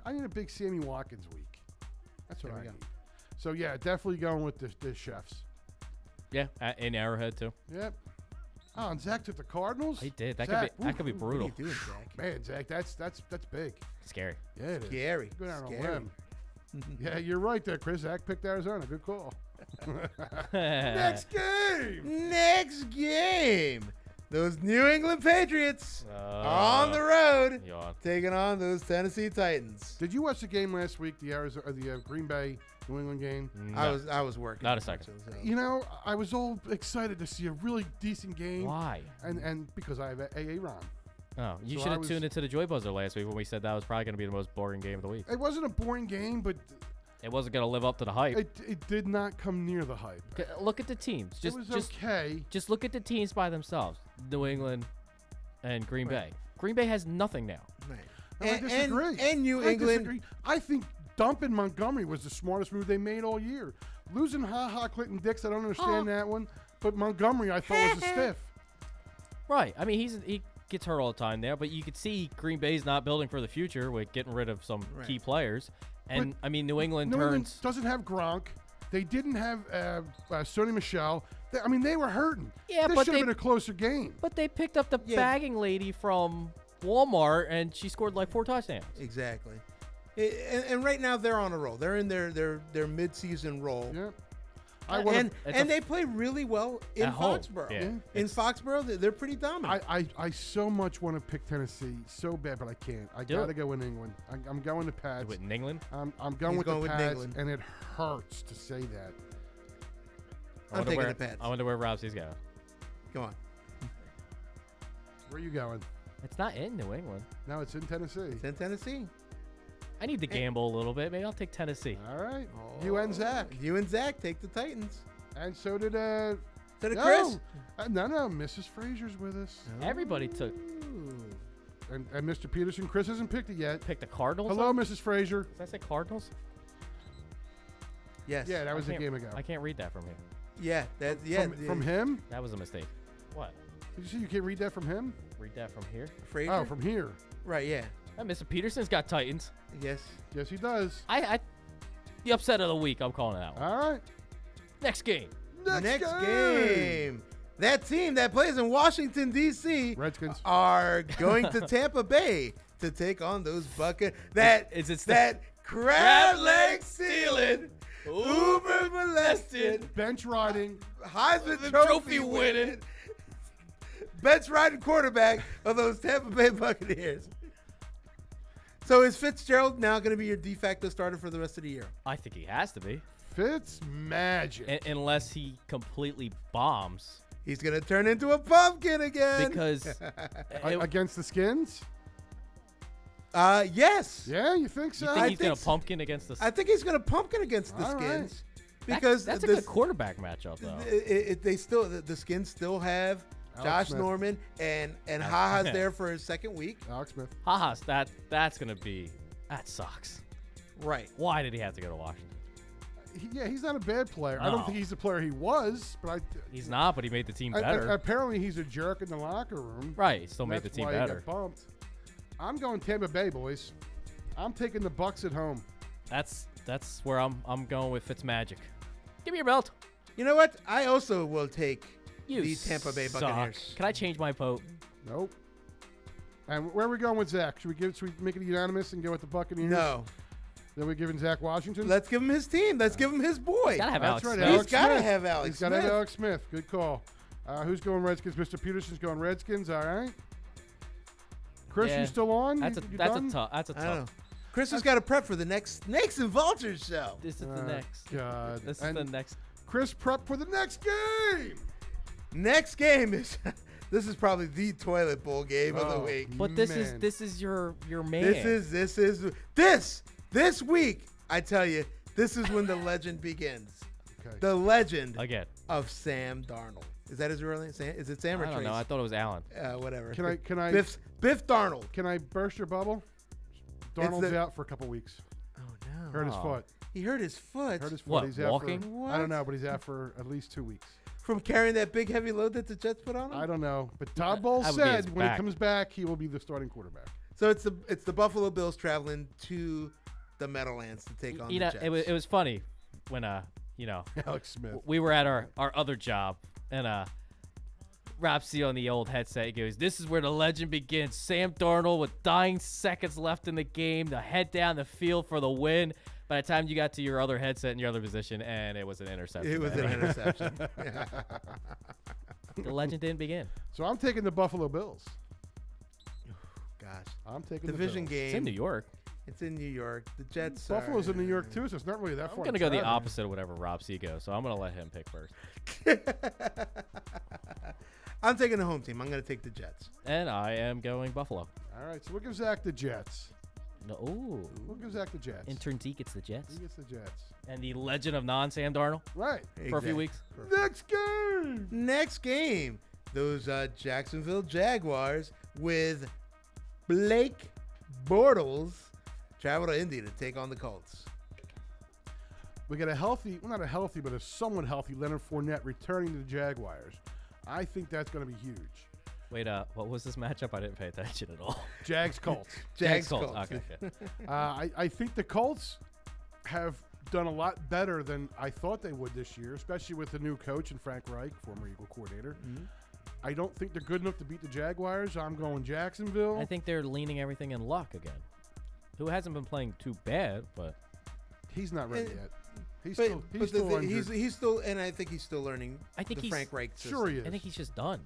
I need a big Sammy Watkins week. That's what
There
I
we go.
need. So yeah, definitely going with the Chefs.
Yeah, in Arrowhead too.
Yep. Oh, and Zach took the Cardinals.
He did. That
Zach,
could be brutal.
What are you doing, Zach?
Man, Zach, that's big.
Scary.
Yeah, it is.
Scary.
Go down on a
Scary.
limb. Yeah, you're right there, Chris. Zach picked Arizona. Good call. Next game.
Next game. Those New England Patriots on the road
Yawn.
taking on those Tennessee Titans.
Did you watch the game last week? The Green Bay New England game.
No.
I was working.
Not a second.
So-
You know, I was all excited to see a really decent game.
Why?
And because I have AA Ron.
Oh, you
So
should
I
have
was-
tuned into the Joy Buzzer last week when we said that was probably going to be the most boring game of the week.
It wasn't a boring game, but
It wasn't going to live up to the hype.
it did not come near the hype.
Look at the teams.
It was okay.
Just look at the teams by themselves. New England and Green Bay. Green Bay has nothing now.
Right.
No, I disagree.
And New
I
England.
disagree. I think dumping Montgomery was the smartest move they made all year. Losing Clinton Dix, I don't understand that one. But Montgomery, I thought was a stiff.
Right. I mean, he gets hurt all the time there, but you could see Green Bay's not building for the future with getting rid of some key players. And, I mean, New England
New England
turns...
doesn't have Gronk. They didn't have Sony Michel. They were hurting.
Yeah,
this
but
should
they-
have been a closer game.
But they picked up the bagging lady from Walmart, and she scored like 4 touchdowns.
Exactly. And right now they're on a roll. They're in their mid-season roll.
Yeah.
And they play really well in
At home,
Foxborough.
yeah.
In Foxborough, they're pretty dominant.
I so much want to pick Tennessee so bad, but I can't. I
Do
gotta
it.
go in England. I'm going to Pats.
With England?
I'm going
He's
with
going
the
with
Pats,
England.
and it hurts to say that.
I'm taking the Pats.
I wonder where Rousey's going.
Come on.
Where are you going?
It's not in New England.
No, it's in Tennessee.
It's in Tennessee.
I need to gamble a little bit. Maybe I'll take Tennessee.
All right. You and Zach.
You and Zach take the Titans.
And so did
So did
no.
Chris.
No, Mrs. Frazier's with us.
Everybody took
And Mr. Peterson, Chris hasn't picked it yet.
pick the Cardinals.
Hello,
up?
Mrs. Frazier.
Did I say Cardinals?
Yes.
Yeah, that was a
Can't-
game ago.
I can't read that from here.
Yeah.
From him?
That was a mistake. What?
Did you see you can't read that from him?
Read that from here?
Frazier.
Oh, from here.
Right. Yeah.
Mr. Peterson's got Titans.
Yes.
Yes, he does.
I The upset of the week. I'm calling that one.
All right.
Next game.
Next game. That team that plays in Washington, D.C.
Redskins.
are going to Tampa Bay to take on those Buccaneers.
Is
That crab leg stealing, uber molested,
Bench riding.
Heisman Trophy winning, bench riding quarterback of those Tampa Bay Buccaneers. So is Fitzgerald now going to be your de facto starter for the rest of the year?
I think he has to be.
Fitz magic.
Unless he completely bombs.
He's going to turn into a pumpkin again.
Because
Against the Skins?
Yes.
Yeah, you think so?
you think
I
he's going
think
to pumpkin against the
I think he's going to pumpkin against the
All right.
Skins because
that's a
this-
good quarterback matchup, though.
they still the Skins still have
Alex
Josh
Smith.
Norman and HaHa's there for his second week.
Alex Smith.
That's going to be – that sucks.
Right.
Why did he have to go to Washington?
He's not a bad player. I don't
No.
think he's the player he was, but
He's not, but he made the team better.
apparently he's a jerk in the locker room.
Right, he still made the
That's
team
why he
better.
got bumped. I'm going Tampa Bay, boys. I'm taking the Bucks at home.
That's where I'm going with Fitzmagic. Give me your belt.
You know what? I also will take
You
the Tampa Bay
suck.
Buccaneers.
Can I change my vote?
Nope. And where are we going with Zach? Should we make it unanimous and go with the Buccaneers?
No.
Then we giving Zach Washington?
Let's give him his team. Let's give him his boy.
Gotta have
That's
Alex
right.
Smith.
He's
Alex
gotta
Smith.
have Alex
He's got to have
Smith.
Alex Smith. Good call. Who's going Redskins? Mr. Peterson's going Redskins. All right. Chris,
Yeah.
you still on?
That's
you
a
done?
tough. That's a
I don't know.
tough.
Chris has got to prep for the next Snakes and Vultures show.
This is the
Oh,
next.
God.
This is
And
the next.
Chris prep for the next game.
Next game is this is probably the toilet bowl game of the
Oh,
week.
But
Man.
this is your man.
This week, I tell you, this is when the legend begins.
Okay.
The legend
Again.
of Sam Darnold. Is that his real name? Is it Sam or
I don't
Trace?
know. I thought it was Allen.
Whatever.
Can I
Biff Darnold.
Can I burst your bubble? Darnold's out for a couple weeks.
Oh no.
Hurt his
Oh.
foot.
He hurt his foot
Hurt his foot.
What,
He's out
walking?
For, I don't know, but he's out for at least 2 weeks.
from carrying that big heavy load that the Jets put on him.
I don't know, but Todd Bowles
that would be his
said when he
back.
comes back, he will be the starting quarterback.
So it's the Buffalo Bills traveling to the Meadowlands to take on
You
the
know,
Jets.
it was funny when
Alex Smith.
we were at our other job and Rob C on the old headset he goes, "This is where the legend begins. Sam Darnold with dying seconds left in the game, the head down the field for the win." By the time you got to your other headset in your other position, and it was an interception.
It was an interception.
The legend didn't begin.
So I'm taking the Buffalo Bills.
Gosh.
I'm taking
Division
the Bills.
game.
It's in New York.
It's in New York. The Jets.
Buffalo's
are,
in New York too, so it's not really that far.
I'm gonna go the opposite of whatever Rob C goes, so I'm gonna let him pick first.
I'm taking the home team. I'm going to take the Jets.
And I am going Buffalo.
All right, so we'll give Zach the Jets.
No, ooh.
We'll give Zach the Jets.
Intern Zeke gets the Jets.
He gets the Jets.
And the legend of non-Sam Darnold
Right.
for a few
Exactly.
weeks.
Next game.
Next game, those Jacksonville Jaguars with Blake Bortles travel to Indy to take on the Colts.
We got a healthy, well, not a healthy, but a somewhat healthy Leonard Fournette returning to the Jaguars. I think that's going to be huge.
Wait, what was this matchup? I didn't pay attention at all.
Jags Colts.
Jags
Colts.
Colts.
Okay. Yeah.
I think the Colts have done a lot better than I thought they would this year, especially with the new coach and Frank Reich, former Eagle coordinator.
Mm-hmm.
I don't think they're good enough to beat the Jaguars. I'm going Jacksonville.
I think they're leaning everything in luck again. Who hasn't been playing too bad, but
He's not ready
And-
yet. He's
But,
still,
but
he's still injured.
he's still, and I think he's still learning.
I think
the
he's-
Frank Reich system.
Sure he is.
I think he's just done.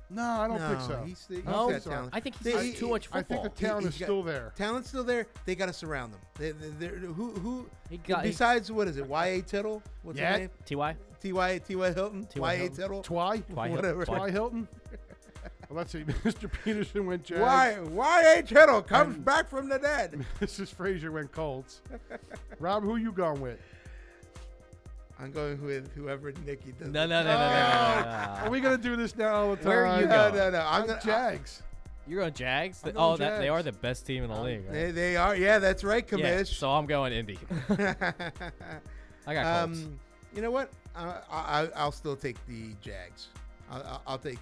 No, I don't think
No,
so.
he's
No,
got talent.
I think he's
They-
got too much
I
football.
think the talent is
He's got-
still there.
Talent's still there. They got to surround them. Who
He got- he-
besides what is it? Y.A. Tittle? What's
Yeah.
his name?
Ty?
T.Y. Hilton?
T.Y.
Y.A.
Hilton.
Tittle?
Twy?
Twy
Whatever.
Twy Hilton? Well, let's see. Mr. Peterson went Jags.
Y.A. Tittle comes
And-
back from the dead.
Mrs. Frazier went Colts. Rob, who you going with?
I'm going with whoever Nikki does.
No.
Are we going to do this now all the time?
Where are you
No,
going?
no.
I'm
gonna-
Jags.
You're going Jags?
I'm
Oh,
going
they are
Jags.
the best team in the league. Right?
They are. Yeah, that's right,
Yeah,
Kamish.
so I'm going Indy. I got Colts.
You know what? I'll still take the Jags. I'll take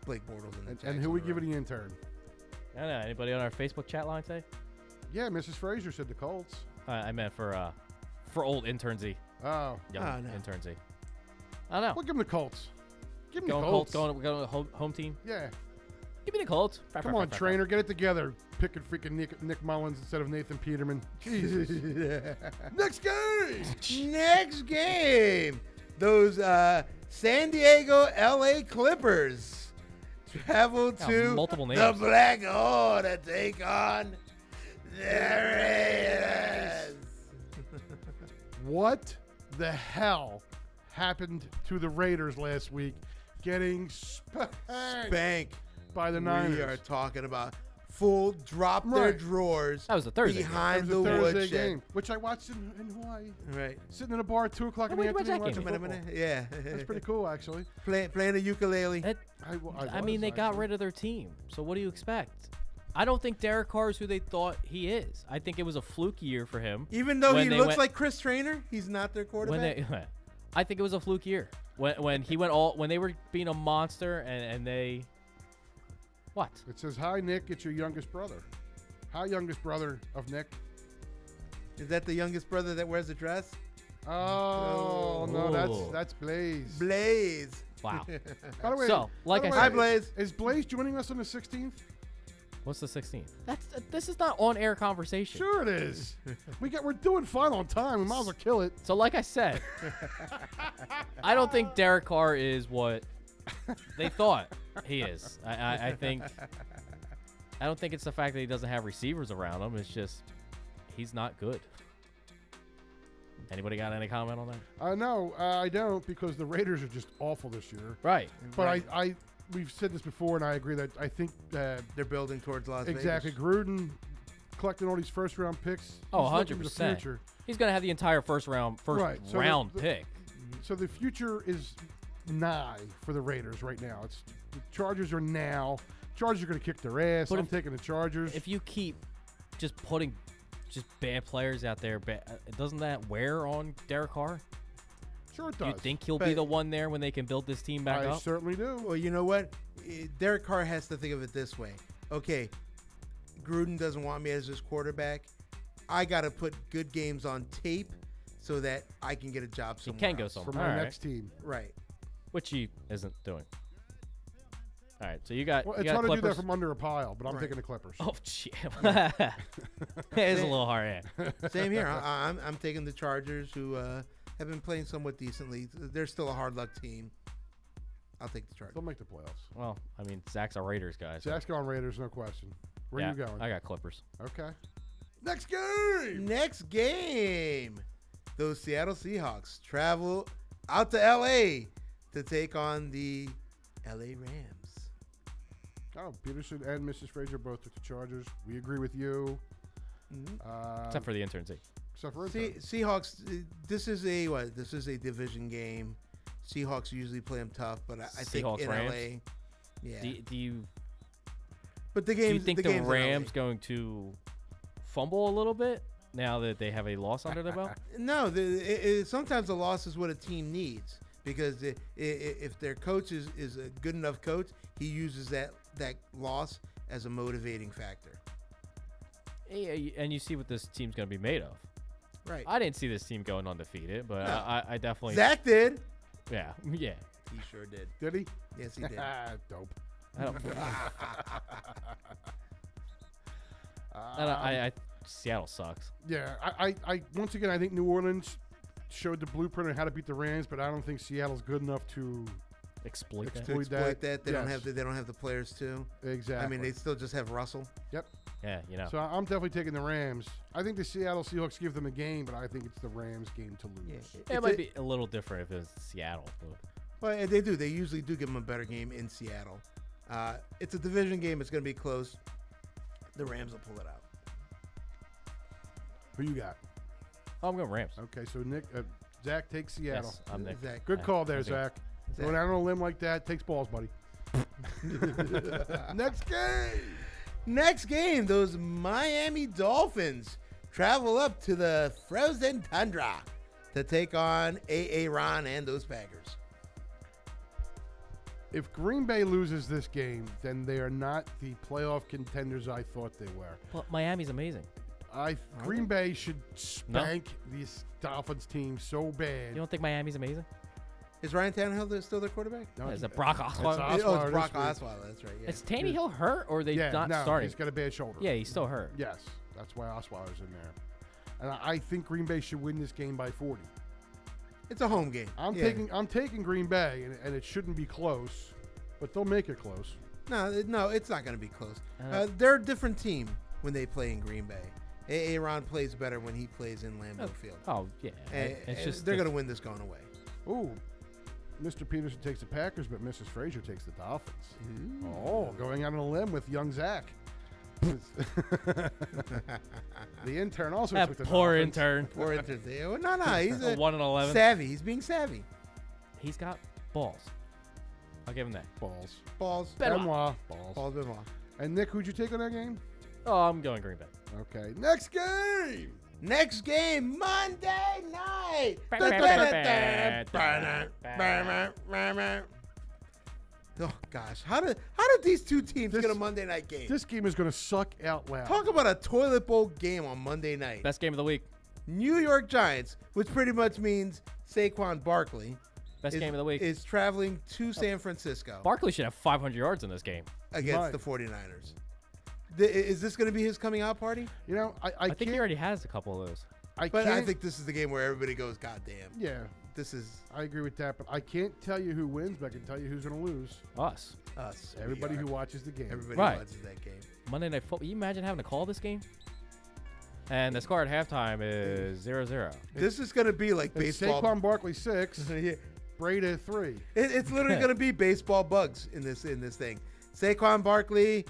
Blake Bortles and the Jags.
And who
on
we
the
giving
road.
the intern?
I don't know. Anybody on our Facebook chat line say?
Yeah, Mrs. Frazier said the Colts.
I meant for for old internsy.
Oh,
Young
no.
internsy. I don't know.
well, give him the Colts. Give him
Going
the
Colts.
Colts.
Going to home team.
Yeah.
Give me the Colts.
Come on, trainer, get it together. Picking freaking Nick Mullins instead of Nathan Peterman. Jesus. Next game.
Next game. Those San Diego LA Clippers travel to
multiple
the
names.
Black Hole to take on the Raiders.
What the hell happened to the Raiders last week? Getting spanked
Bank.
by the Niners.
We are talking about full drop their
Right.
drawers
That was the Thursday game.
behind
It
the
was a Thursday
woodshed.
game, which I watched in Hawaii.
Right.
Sitting in a bar at 2 o'clock in the
Nobody watched
afternoon
that
watching football.
Yeah.
That's pretty cool, actually.
Playing the ukulele.
That- I mean,
was,
they got
actually.
rid of their team. So what do you expect? I don't think Derek Carr is who they thought he is. I think it was a fluke year for him.
Even though
when
he
they
looks
went-
like Chris Trainer, he's not their
When
quarterback.
they, I think it was a fluke year. When he went all when they were being a monster and they, what?
It says, "Hi, Nick. It's your youngest brother." Hi, youngest brother of Nick.
Is that the youngest brother that wears a dress?
Oh no,
Ooh.
that's Blaze.
Blaze.
Wow.
By the way,
So, like
by the
I
way,
said-
Hi, Blaze.
is Blaze joining us on the 16th?
What's the 16th? This is not on air conversation.
Sure it is. We're doing fine on time. We might as well kill it.
So like I said, I don't think Derek Carr is what they thought he is. I think I don't think it's the fact that he doesn't have receivers around him. It's just he's not good. Anybody got any comment on that?
No, I don't, because the Raiders are just awful this year.
Right.
But we've said this before, and I agree that I think
They're building towards Las
exactly
Vegas.
Gruden collecting all these first-round picks.
Oh,
he's looking to the
100%.
future.
He's gonna have the entire first
Right, so
round
the-
pick.
So the future is nigh for the Raiders right now. It's the Chargers are now. Chargers are going to kick their ass.
But
I'm taking the Chargers.
If you keep just putting just bad players out there, doesn't that wear on Derek Carr?
Sure it
Do you
does.
think he'll be
But-
the one there when they can build this team back
I
up?
certainly do.
Well, you know what? Derek Carr has to think of it this way. Okay, Gruden doesn't want me as his quarterback. I got to put good games on tape so that I can get a job
He
somewhere
can go
else.
somewhere.
For my
All right.
next team.
Right.
Which he isn't doing. All right, so you got
Well,
you
it's
got
hard to do that
Clippers.
from under a pile, but I'm
Right.
taking the Clippers.
Oh, shit. It is a little hard. Yeah.
Same here. I'm taking the Chargers, who have been playing somewhat decently. They're still a hard luck team. I'll take the Chargers.
They'll make the playoffs.
Well, I mean, Zach's a Raiders guy. So
Zach's going Raiders, no question. Where
yeah,
you going?
I got Clippers.
Okay. Next game.
Next game, those Seattle Seahawks travel out to L.A. to take on the L.A. Rams.
Oh, Peterson and Mrs. Frazier both took the Chargers. We agree with you.
Except for the internship.
Except for
Seahawks. This is a what? This is a division game. Seahawks usually play them tough, but I think
Seahawks,
in
Rams?
L.A. Yeah.
Do you
But the
do
games.
you think the
games in LA.
Rams going to fumble a little bit now that they have a loss under their belt?
No, sometimes a loss is what a team needs, because if their coach is a good enough coach, he uses that loss as a motivating factor.
And you see what this team's going to be made of.
Right.
I didn't see this team going undefeated, but
No.
I definitely.
Zach did.
Yeah. Yeah.
He sure did.
Did he?
Yes, he did.
Dope.
I don't. I Seattle sucks.
Yeah, I once again, I think New Orleans showed the blueprint on how to beat the Rams, but I don't think Seattle's good enough to
Exploit that.
Exploit
Exploit that. They don't
yes.
have they don't have the players to.
Exactly.
I mean, they still just have Russell.
Yep.
Yeah, you know.
So I'm definitely taking the Rams. I think the Seattle Seahawks give them a game, but I think it's the Rams game to lose.
It might be a little different if it was Seattle. But
Well, they do. They usually do give them a better game in Seattle. It's a division game. It's going to be close. The Rams will pull it out.
Who you got?
I'm going Rams.
Okay, so Zach takes Seattle.
Yes, I'm Nick.
Zach.
Good call there,
I think-
Zach. Going out on a limb like that takes balls, buddy. Next game.
Next game, those Miami Dolphins travel up to the frozen tundra to take on Aaron and those Packers.
If Green Bay loses this game, then they are not the playoff contenders I thought they were.
Well, Miami's amazing.
Green Bay should spank these Dolphins team so bad.
You don't think Miami's amazing?
Is Ryan Tannehill still their quarterback?
No,
Is it Brock Osweiler?
Osweiler
Oh, it's
this
Brock
week.
Osweiler. That's right. Yeah.
Is Tannehill hurt or are they not
no,
starting?
he's got a bad shoulder.
Yeah, he's still hurt.
Yes, that's why Osweiler's in there. And I think Green Bay should win this game by 40.
It's a home game.
I'm taking Green Bay, and it shouldn't be close, but they'll make it close.
No, it's not going to be close. They're a different team when they play in Green Bay. Aaron plays better when he plays in Lambeau Field.
Oh, yeah. It's just
they're going to win this going away.
Ooh, Mr. Peterson takes the Packers, but Mrs. Frazier takes the Dolphins. Oh, going out on a limb with young Zach. The intern also
That
took the
poor
Dolphins.
intern.
Poor intern. No, he's
A 1-11.
savvy. He's being savvy.
He's got balls. I'll give him that.
Balls.
Balls.
Benoit. Balls.
Balls Benoit.
And Nick, who'd you take on that game?
Oh, I'm going Green Bay.
Okay, next game.
Next game, Monday night. Oh gosh, how did these two teams get a Monday night game?
This game is going to suck out loud.
Talk about a toilet bowl game on Monday night.
Best game of the week.
New York Giants, which pretty much means Saquon Barkley,
Best game of the week.
is traveling to San Francisco
Barkley should have 500 yards in this game.
against
Right.
the 49ers. Is this going to be his coming out party?
You know,
I think he already has a couple of those.
But I think this is the game where everybody goes, God damn.
Yeah,
This is
I agree with that, but I can't tell you who wins, but I can tell you who's going to lose.
Us.
us.
Everybody
We
who
are.
watches the game.
Everybody
Right.
who watches that game.
Monday Night Football. You imagine having to call this game? And the score at halftime is 0-0.
This is going to be like
It's
baseball.
Saquon Barkley 6,
Yeah.
Brady 3.
It's literally going to be baseball bugs in this thing. Saquon Barkley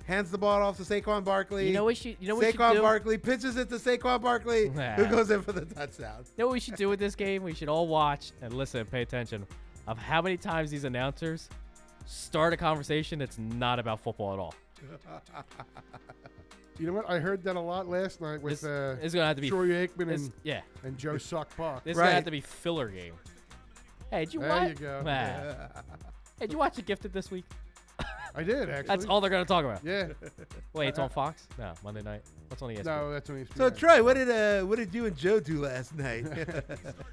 hands the ball off to Saquon Barkley.
You know what we should
Saquon
do?
Barkley pitches it to Saquon Barkley,
Nah.
who goes in for the touchdown.
You know what we should do with this game? We should all watch and listen and pay attention of how many times these announcers start a conversation that's not about football at all.
You know what? I heard that a lot last night with
This is going to have to be...
Troy Aikman
this- yeah.
and Joe Suck Buck.
This is
Right.
going to have to be filler game. Hey, did you
There
watch?
you go.
Hey, did you watch The Gifted this week?
I did, actually.
That's all they're going to talk about.
Yeah.
Wait, it's on Fox? No, Monday night. What's on ESPN?
No, that's on ESPN.
So Troy, what did you and Joe do last night?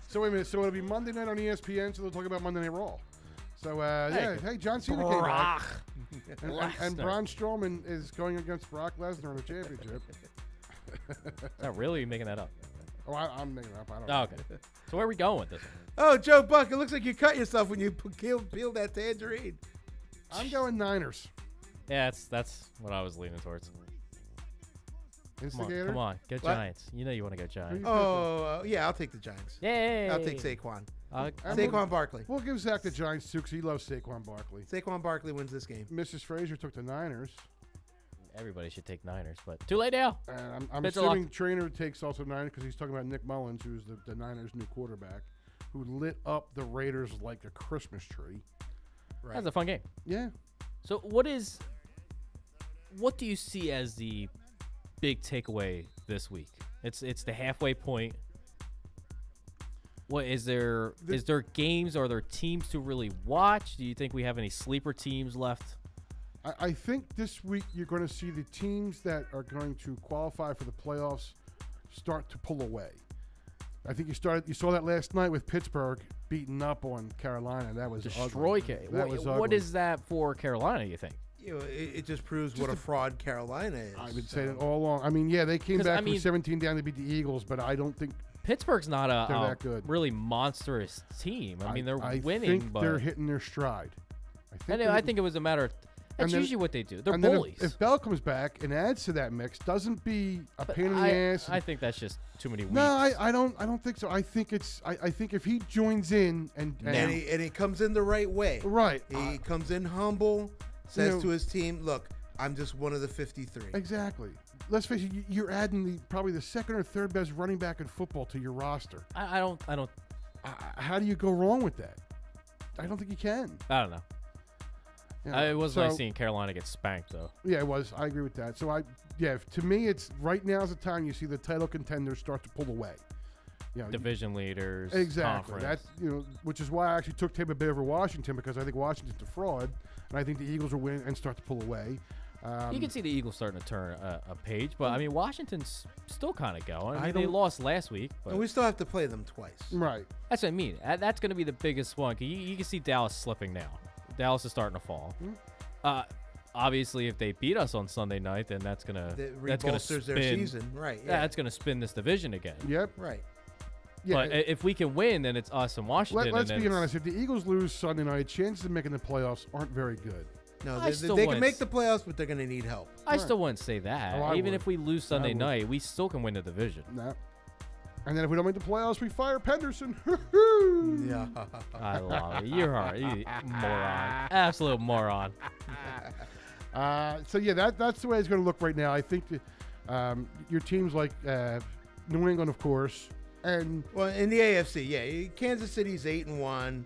So wait a minute. So it'll be Monday night on ESPN, so they'll talk about Monday Night Raw. So, hey, John Cena came back.
Brock.
And
Lesnar.
Braun Strowman is going against Brock Lesnar in the championship.
Not really making that up.
Oh, I'm making it up. I don't
Oh,
know.
okay. So where are we going with this one?
Oh, Joe Buck, it looks like you cut yourself when you peeled that tangerine.
I'm going Niners.
Yeah, that's what I was leaning towards.
Instigator?
Come on. Go
What?
Giants. You know you want to go Giants.
Oh, yeah, I'll take the Giants.
Yay!
I'll take Saquon.
Uh,
Saquon Barkley.
We'll give Zach the Giants, too, because he loves Saquon Barkley.
Saquon Barkley wins this game.
Mrs. Frazier took the Niners.
everybody should take Niners, but too late now.
And I'm
Pitch of luck.
assuming Trainer takes also Niners because he's talking about Nick Mullins, who's the Niners' new quarterback, who lit up the Raiders like a Christmas tree.
Right.
That's a fun game.
Yeah.
So what do you see as the big takeaway this week? It's the halfway point. What is there? Is there games? Are there teams to really watch? Do you think we have any sleeper teams left?
I think this week you're going to see the teams that are going to qualify for the playoffs start to pull away. I think you saw that last night with Pittsburgh beating up on Carolina. That was
Destroy
ugly.
K.
That was
What
ugly.
is that for Carolina? You think?
You know, it just proves what a fraud Carolina is.
I would say that all along. I mean, yeah, they came
'Cause,
back
I mean-
from 17 down to beat the Eagles, but I don't think
Pittsburgh's not
They're
a
that good.
really monstrous team. I mean, they're
I
winning,
think
but
they're hitting their stride.
I think it was a matter of that's
then-
usually what they do. They're
and then
bullies.
if Bell comes back and adds to that mix, doesn't be a pain in the ass.
I think that's just too many weeks.
No, I don't think so. I think I think if he joins in and
and he comes in the right way.
right,
He comes in humble, says
know-
to his team, "Look, I'm just one of the 53."
exactly. Let's face it, you're adding probably the second or third best running back in football to your roster.
I don't.
How do you go wrong with that? I don't think you can.
I don't know.
You know,
It was
so-
nice seeing Carolina get spanked, though.
Yeah, it was. I agree with that. So to me, it's right now's the time you see the title contenders start to pull away. You know,
Division leaders,
exactly.
conference.
That's which is why I actually took Tampa Bay over Washington because I think Washington's a fraud, and I think the Eagles will win and start to pull away.
You can see the Eagles starting to turn a page, but I mean Washington's still kind of going. I mean, they
don't-
lost last week, but
And we still have to play them twice.
Right.
that's what I mean. That's going to be the biggest one. 'Cause you can see Dallas slipping now. Dallas is starting to fall. Obviously, if they beat us on Sunday night, then that's gonna
That
spin.
rebolsters their season. Right.
Yeah, that's gonna spin this division again.
Yep.
Right.
Yeah.
But if we can win, then it's us and Washington.
Let's
and
be
then
honest. If the Eagles lose Sunday night, chances of making the playoffs aren't very good.
No,
I
they
still
can
wouldn't
make the playoffs, but they're going to need help.
I still wouldn't say
Oh,
that.
I
Even
would.
if we lose Sunday
would.
night, we still can win the division.
No. And then if we don't make the playoffs, we fire Penderson.
Yeah.
I love it. You're hard. You moron. Absolute moron.
So yeah, that's the way it's going to look right now. I think that, your teams like New England, of course, and
Well, in the AFC, yeah, Kansas City's 8-1.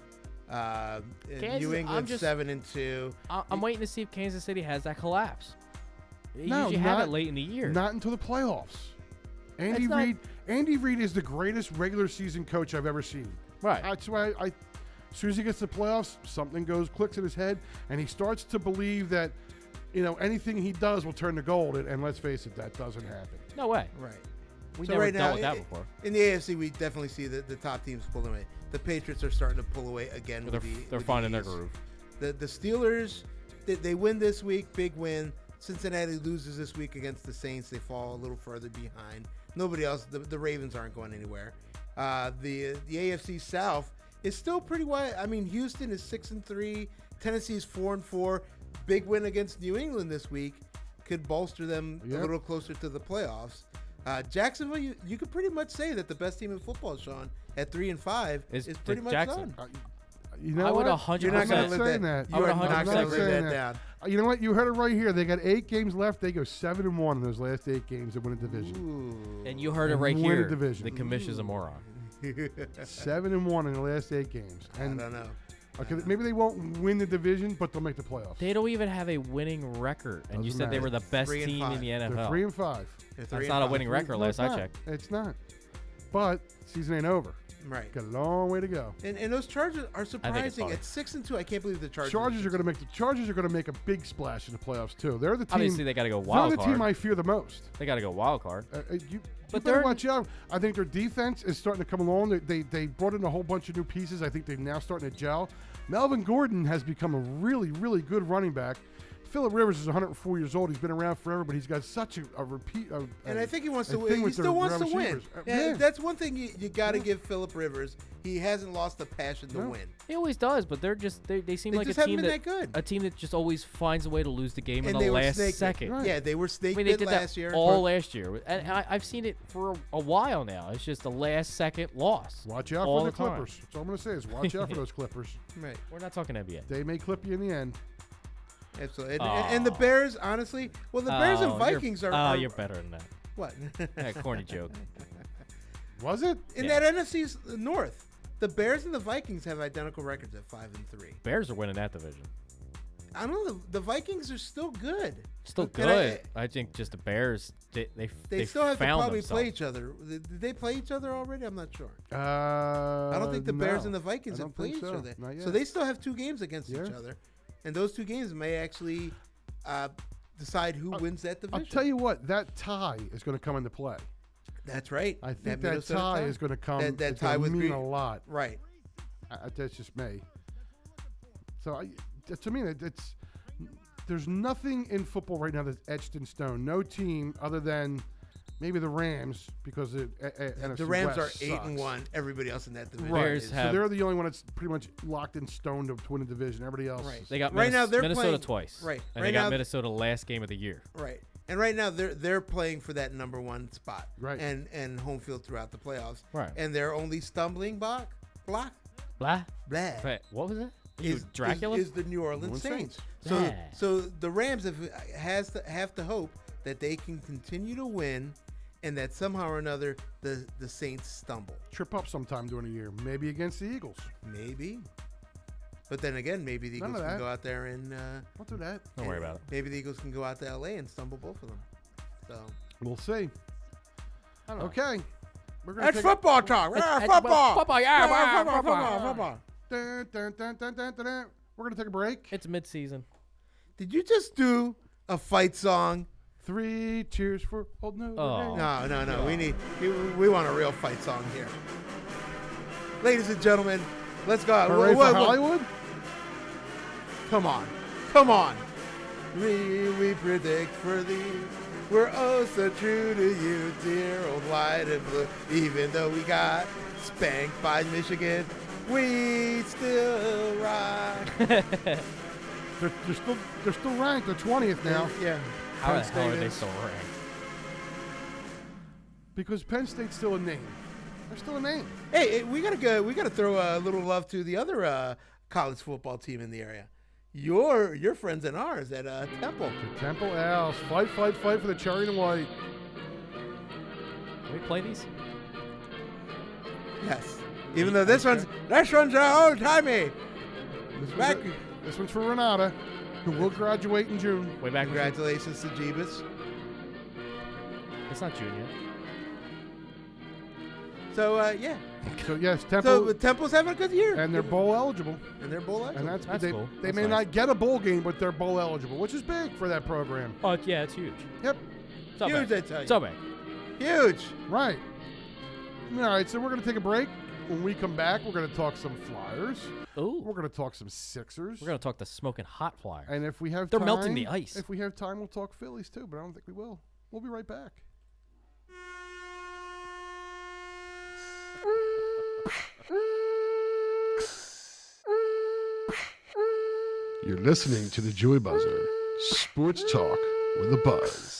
Kansas-
New
I'm
England's
just-
7-2.
I'm waiting to see if Kansas City has that collapse. You
No,
usually have
not-
it late in the year.
not until the playoffs. Andy
That's not-
Reid. Andy Reid is the greatest regular season coach I've ever seen.
Right.
That's why as soon as he gets to the playoffs, something clicks in his head, and he starts to believe that, anything he does will turn to gold. And let's face it, that doesn't happen.
No way.
Right.
We
So
never
right
dealt
now,
with that before.
In the AFC, we definitely see the top teams pulling away. The Patriots are starting to pull away again.
They're,
with
they're
the
finding their
East.
groove.
The Steelers, they win this week, big win. Cincinnati loses this week against the Saints. They fall a little further behind. Nobody else. The Ravens aren't going anywhere. The AFC South is still pretty wide. I mean, Houston is 6-3. Tennessee is 4-4. Big win against New England this week could bolster them a
Yep.
little closer to the playoffs. Jacksonville, you could pretty much say that the best team in football, Sean, at 3-5, is pretty much
Jackson.
done.
You know
I would
what?
100%.
You're not going to
saying
let
that.
that.
I
You
would
are not
100%
going to
saying
lay
that.
that down.
You know what? You heard it right here. They got 8 games left. They go 7-1 in those last 8 games to win a division.
Ooh.
And you heard it
And
right
win a
here.
division.
The commission's a moron.
7-1 in the last 8 games.
I
And
don't know.
okay, maybe they won't win the division, but they'll make the playoffs.
They don't even have a winning record. And you
Doesn't
said they
matter.
were the best
3 and
team
5.
in the
They're
NFL.
3-5.
They're
That's
3
not a
and
winning
5.
record
No,
last
it's
I
not.
checked.
It's not. But season ain't over.
Right.
Got a long way to go.
And those Chargers are
it's
surprising
fine.
at 6-2. I can't believe the Chargers.
Chargers are going to make a big splash in the playoffs too. They're the team.
Obviously, they got to go
they're
wild
the team
card.
I fear the most.
They got to go wild card.
You
But
better
they're-
watch out. I think their defense is starting to come along. They brought in a whole bunch of new pieces. I think they're now starting to gel. Melvin Gordon has become a really, really good running back. Phillip Rivers is 104 years old. He's been around forever, but he's got such a repeat.
And I think he wants
a
to
thing
win. He
with
still
their
wants to win.
receivers.
Yeah, that's one thing you got to give Phillip Rivers. He hasn't lost the passion to
No.
win.
He always does, but they're just they seem
They
like
just
a
haven't
team
been
that,
that good.
a team that just always finds a way to lose the game in
And
the
they were
last
snake bit.
second.
Right.
Yeah, they were snake
I mean, they
bit
did
last
that
year.
all last year, and I've seen it for a while now. It's just the last second loss.
Watch out
all
for the
time.
Clippers. That's all I'm going to say is watch out for those Clippers.
Right.
We're not talking NBA.
They may clip you in the end.
Absolutely. And the Bears, honestly, well, the Bears and
Oh,
Vikings
you're,
are.
you're better than that.
What?
That corny joke.
Was it?
In
Yeah.
that NFC North, the Bears and the Vikings have identical records at 5-3.
Bears are winning that division.
I don't know. The Vikings are still good.
Still
And
good. I think just the Bears. They
still have to
found
probably
themselves.
play each other. Did they play each other already? I'm not sure.
I
I don't think the Bears and the Vikings
I
have
don't
played
think
each
so.
other.
Not yet.
So they still have 2 games against
Yeah.
each other, and those 2 games may actually decide who wins that division.
I'll tell you what, that tie is going to come into play.
That's right.
I think that
Minnesota
tie is going to come.
That
it's
tie
gonna
with
mean
Green.
a lot.
Right.
That's just me. So to me, it's there's nothing in football right now that's etched in stone. No team other than maybe the Rams, because the
The Rams are
West
8-1. Everybody else in that division.
Bears
is.
have-
So they're the only one that's pretty much locked in stone to win a division. Everybody else,
Right.
They got
Right now they're
Minnesota
playing-
twice.
right.
And
Right
they got
now-
Minnesota last game of the year.
Right. And right now they're playing for that number 1 spot.
Right.
And home field throughout the playoffs.
Right.
And their only stumbling block
Blah.
blah
Wait, what was it? You
is
Dracula?
is the New Orleans Saints.
Blah.
So the Rams have to hope that they can continue to win, and that somehow or another the Saints stumble.
trip up sometime during the year, maybe against the Eagles.
Maybe. But then again, maybe the
None
Eagles
of
can
that.
go out there and
Don't do that.
Don't worry about it.
maybe the Eagles can go out to LA and stumble both of them. So
We'll see.
I don't know.
Okay, we're gonna
that's
take
football talk.
It's-
Football.
football, yeah,
Football.
Dun, dun, dun, dun, dun, dun, dun. We're gonna take a break.
It's mid-season.
Did you just do a fight song.
3 cheers for old Notre
Oh.
Dame.
No. We want a real fight song here. Ladies and gentlemen, let's go.
Hooray for Hollywood?
Come on. We predict for thee. We're oh so true to you, dear old white and blue. Even though we got spanked by Michigan, we still rock.
They're still ranked. They're 20th now.
Yeah.
How the
Penn
hell are
State
they
is.
still ranked?
Because Penn State's still a name. They're still a name.
Hey, we gotta throw a little love to the other college football team in the area. Your friends and ours at Temple.
The Temple Owls. Fight for the cherry and white.
Can we play these?
Yes. Even though this one's old timey.
This one's for Renata, who will graduate in June.
Way back.
Congratulations to Jeebus.
It's not June yet.
So yeah.
So yes, Temple.
So Temple's having a good year.
And they're bowl eligible.
And they're bowl eligible.
And
That's
they,
cool.
They
That's
may
nice.
not get a bowl game, but they're bowl eligible, which is big for that program.
Oh, yeah, it's huge.
Yep.
So
Huge,
big.
I tell you.
So big.
Huge.
Right. All right, so we're going to take a break. When we come back, we're going to talk some Flyers.
Ooh.
We're going to talk some Sixers.
We're going to talk the smoking hot Flyers.
And if we have
They're
time,
melting the ice.
If we have time, we'll talk Phillies too, but I don't think we will. We'll be right back. You're listening to the Joey Buzzer, sports talk with a buzz.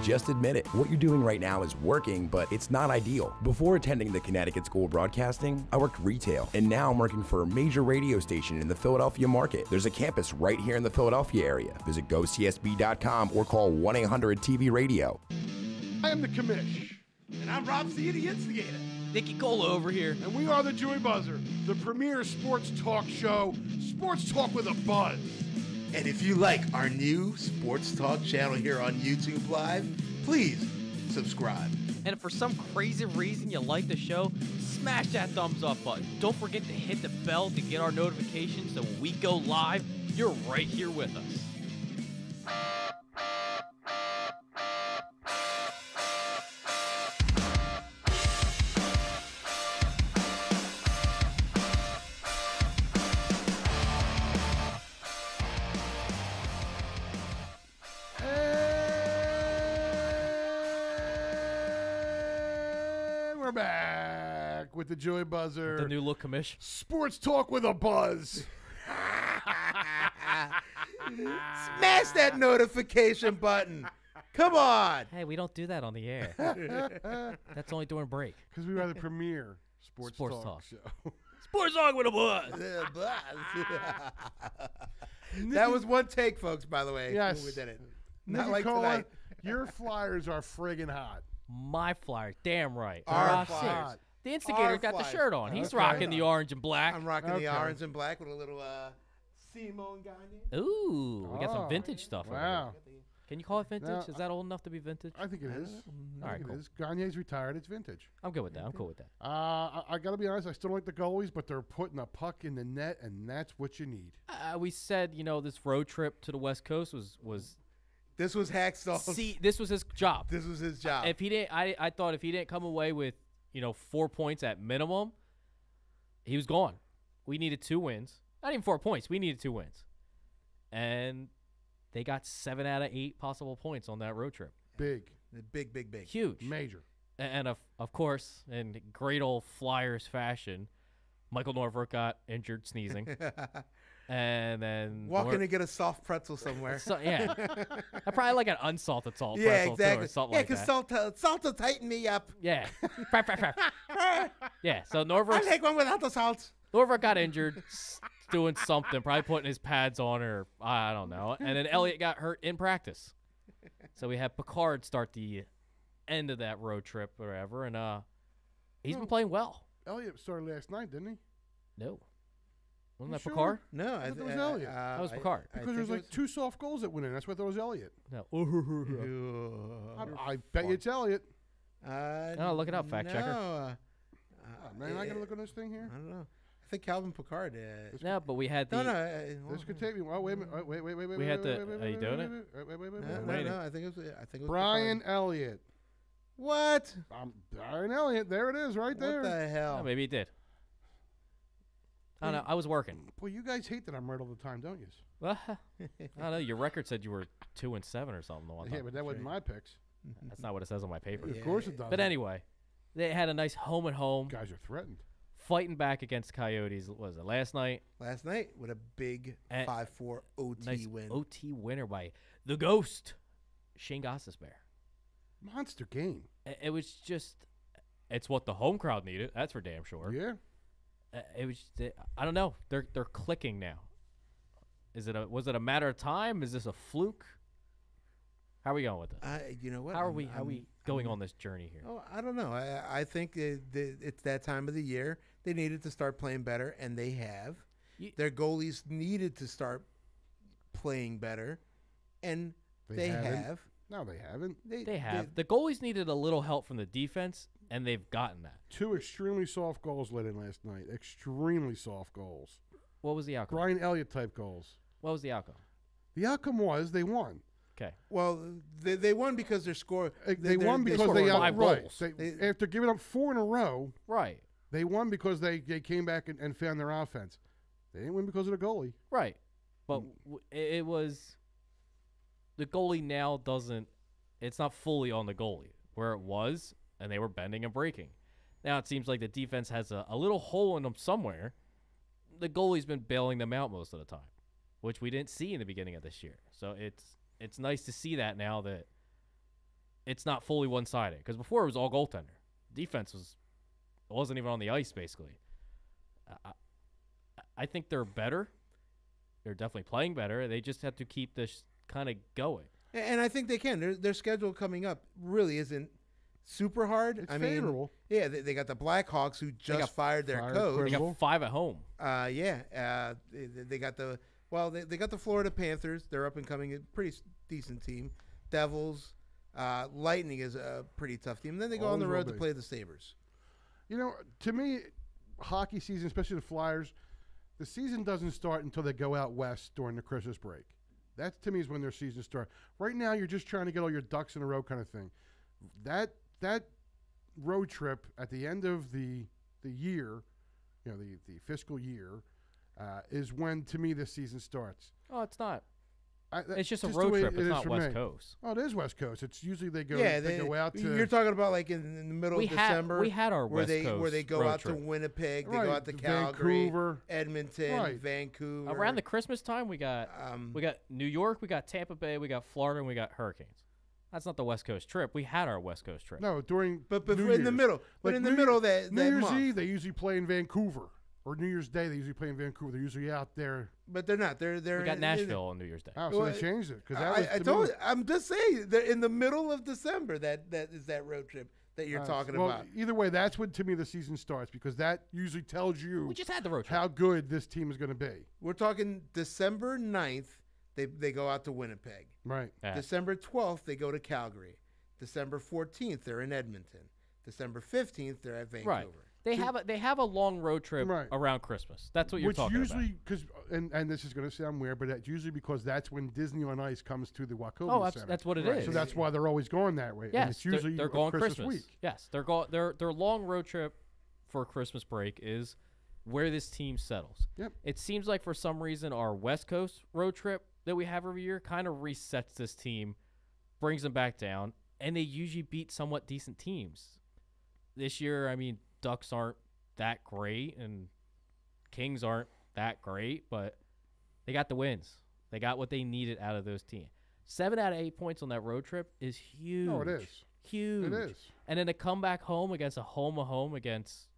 Just admit it. What you're doing right now is working, but it's not ideal. Before attending the Connecticut School of Broadcasting, I worked retail, and now I'm working for a major radio station in the Philadelphia market. There's a campus right here in the Philadelphia area. Visit gocsb.com or call 1-800-TV-RADIO.
I am the commish,
And I'm Rob C, the instigator.
Nicky Cola over here.
and we are the Joey Buzzer, the premier sports talk show, sports talk with a buzz.
And if you like our new sports talk channel here on YouTube Live, please subscribe.
And if for some crazy reason you like the show, smash that thumbs up button. Don't forget to hit the bell to get our notifications so when we go live, you're right here with us.
And we're back with the Joey Buzzer.
The new look commish.
Sports talk with a buzz.
Smash that notification button. Come on.
Hey, we don't do that on the air. That's only during break.
Because we are the premier sports
Sports
talk
talk.
show.
Sports talk with a buzz.
That was one take, folks, by the way.
Yes.
when we did it. Not
Nikki
like
Cola,
tonight.
your Flyers are friggin' hot.
My Flyers. Damn right.
Our
Rob
Flyers.
Sears. The instigator
Our
got the
Flyers.
shirt on. He's
Okay.
rocking the orange and black.
I'm rocking
Okay.
the orange and black with a little Simone Gagne.
Ooh, we got some
Oh,
vintage stuff over
Wow.
here. Can you call it vintage?
No,
Is that old enough to be vintage?
I think it is.
All right, cool.
Gagne's retired. It's vintage.
I'm good with that. I'm cool with that.
I got to be honest. I still don't like the goalies, but they're putting a puck in the net, and that's what you need.
We said, this road trip to the West Coast was
This was Hackstall.
see, this was his job.
This was his job.
If he didn't, I thought if he didn't come away with 4 points at minimum, he was gone. We needed 2 wins. Not even 4 points. We needed 2 wins, and they got 7 out of 8 possible points on that road trip.
Big,
Big.
Huge.
major.
And of course, in great old Flyers fashion, Michael Norvert got injured sneezing, and then
Walk in and get a soft pretzel somewhere.
So, yeah, I probably like an unsalted salt
Yeah,
pretzel
exactly.
too, or something
Yeah,
like that.
because salt will tighten me up.
Yeah, yeah. So
I'll
Norvert
take one without the salt.
got injured, doing something, probably putting his pads on, or I don't know. And then Elliott got hurt in practice, so we had Picard start the end of that road trip, or whatever, and he's been playing well.
Elliott started last night, didn't he?
No, wasn't
You
that
sure?
Picard?
No, I
thought that was Elliott.
That was Picard.
Because there's like 2 soft goals that went in. That's why there was Elliott.
No.
I bet you it's Elliott.
No, look it up, fact checker.
No,
Man, am I going to look on this thing here?
I don't know. I think Calvin Picard.
No, but we had the.
This could take me. Oh, wait a minute. Wait.
We had the. Are you doing it?
No, I think it was
Brian
Picard.
Elliott.
What?
Brian Elliott. There it is, right there.
What the hell?
Oh, maybe he did. I don't know. I was working.
Boy, you guys hate that I'm right all the time, don't you?
Well, I don't know. Your record said you were 2-7 or something the one time.
Yeah, but that wasn't my picks.
That's not what it says on my paper.
Of course it does.
But anyway, they had a nice home and home.
Guys are threatened.
Fighting back against Coyotes. What was it last night?
Last night with a big 5-4 OT
nice
win.
OT winner by the Ghost, Shane Gostisbehere.
Monster game.
It was just, it's what the home crowd needed. That's for damn sure.
Yeah.
It was. I don't know. They're clicking now. Was it a matter of time? Is this a fluke? How are we going with this?
You know what?
How are we going on this journey here?
Oh, I don't know. I think it's that time of the year. They needed to start playing better, and they have. Their goalies needed to start playing better, and they have.
No, they haven't.
They have. The goalies needed a little help from the defense, and they've gotten that.
2 extremely soft goals let in last night. Extremely soft goals.
What was the outcome?
Brian Elliott type goals.
What was the outcome?
The outcome was they won.
Okay.
Well, they won because their score.
They won because
scored
they
5 goals.
After giving up 4 in a row.
Right.
They won because they came back and found their offense. They didn't win because of the goalie.
Right. But it was the goalie now doesn't. It's not fully on the goalie where it was, and they were bending and breaking. Now it seems like the defense has a little hole in them somewhere. The goalie's been bailing them out most of the time, which we didn't see in the beginning of this year. So it's nice to see that now that it's not fully one-sided. Because before it was all goaltender. Defense wasn't even on the ice, basically. I think they're better. They're definitely playing better. They just have to keep this kind of going.
And I think they can. Their schedule coming up really isn't super hard.
It's favorable.
Yeah, they got the Blackhawks who just fired their coach.
They got 5 at home.
They got they got the Florida Panthers. They're up and coming, a pretty decent team. Devils, Lightning is a pretty tough team. And then they go on the road to play the Sabres.
You know, to me, hockey season, especially the Flyers, the season doesn't start until they go out west during the Christmas break. That, to me, is when their season starts. Right now, you're just trying to get all your ducks in a row kind of thing. That road trip at the end of the year, you know, the fiscal year, is when, to me, the season starts.
Oh, it's not. It's just a road trip. It's not West Coast.
Oh, it is West Coast. It's usually they go.
Yeah,
they go out to.
You're talking about like in the middle of December.
We had our West Coast
where they go
road
out
trip.
to Winnipeg. They
Right,
go out to Calgary,
Vancouver.
Edmonton, Vancouver.
Around the Christmas time, we got New York, we got Tampa Bay, we got Florida, and we got Hurricanes. That's not the West Coast trip. We had our West Coast trip.
No, during
but
New
in
Year's.
the middle. But
Like
in the middle of that
New Year's
month.
Eve, they usually play in Vancouver. Or New Year's Day, they usually play in Vancouver. They're usually out there.
But they're not. They're
we got Nashville on New Year's Day.
Oh, so they changed it because that was.
I told you. I'm just saying. They're in the middle of December. That is that road trip that you're talking about.
Either way, that's when to me the season starts because that usually tells you.
We just had the road trip.
How good this team is going to be.
We're talking December 9th. They go out to Winnipeg.
Right.
Yeah.
December 12th, they go to Calgary. December 14th, they're in Edmonton. December 15th, they're at Vancouver.
Right. They have a long road trip
Right.
around Christmas. That's what you're
Which
talking
usually,
about.
because and this is going to sound weird, but it's usually because that's when Disney on Ice comes to the Wachovia
Oh,
Center.
that's what it
Right.
is.
So that's why they're always going that way. and
Yes,
it's usually
they're going
Christmas week.
Yes, their long road trip for Christmas break is where this team settles.
Yep.
It seems like for some reason our West Coast road trip that we have every year kind of resets this team, brings them back down, and they usually beat somewhat decent teams. This year, I mean, Ducks aren't that great, and Kings aren't that great, but they got the wins. They got what they needed out of those teams. 7 out of 8 points on that road trip is huge.
No, it is.
Huge.
It is.
And then to come back home against a home against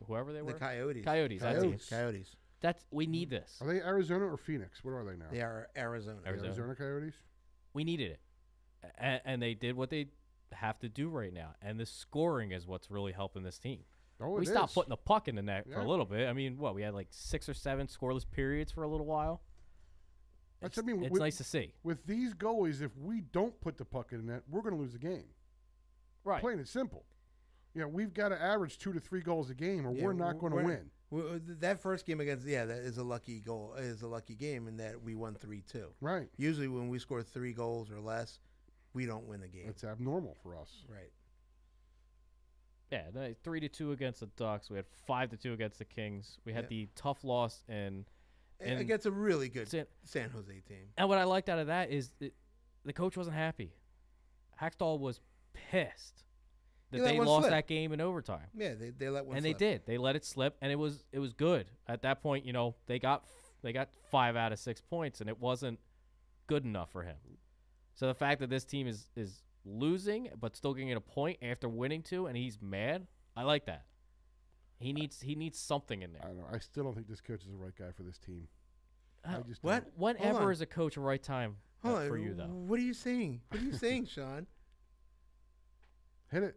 whoever they were.
The Coyotes.
Coyotes. We need this.
Are they Arizona or Phoenix? What are they now?
They are Arizona.
Arizona Coyotes?
We needed it. And they did what they have to do right now. And the scoring is what's really helping this team.
Oh,
We
it
stopped
is.
putting the puck in the net for a
Yeah.
little bit. I mean, we had like 6 or 7 scoreless periods for a little while.
That's,
It's,
I mean,
it's
with,
nice to see.
With these goalies, if we don't put the puck in the net, we're going to lose the game.
Right.
Plain and simple. we've got to average 2 to 3 goals a game, or we're not going to win.
That first game against that is a lucky goal. Is a lucky game in that we won 3-2.
Right.
Usually when we score 3 goals or less, we don't win the game.
It's abnormal for us.
Right.
Yeah, 3-2 against the Ducks. We had 5-2 against the Kings. We had the tough loss and
against a really good San Jose team.
And what I liked out of that is the coach wasn't happy. Hackstall was pissed that they lost that game in overtime.
Yeah, they let one slip.
And they did. They let it slip, and it was good. At that point, they got 5 out of 6 points, and it wasn't good enough for him. So the fact that this team is losing but still getting a point after winning 2, and he's mad, I like that. He needs something in there.
I don't know. I still don't think this coach is the right guy for this team. I just
what?
don't.
Whenever is a coach a right time for you, though?
What are you saying? What are you saying, Sean?
Hit it.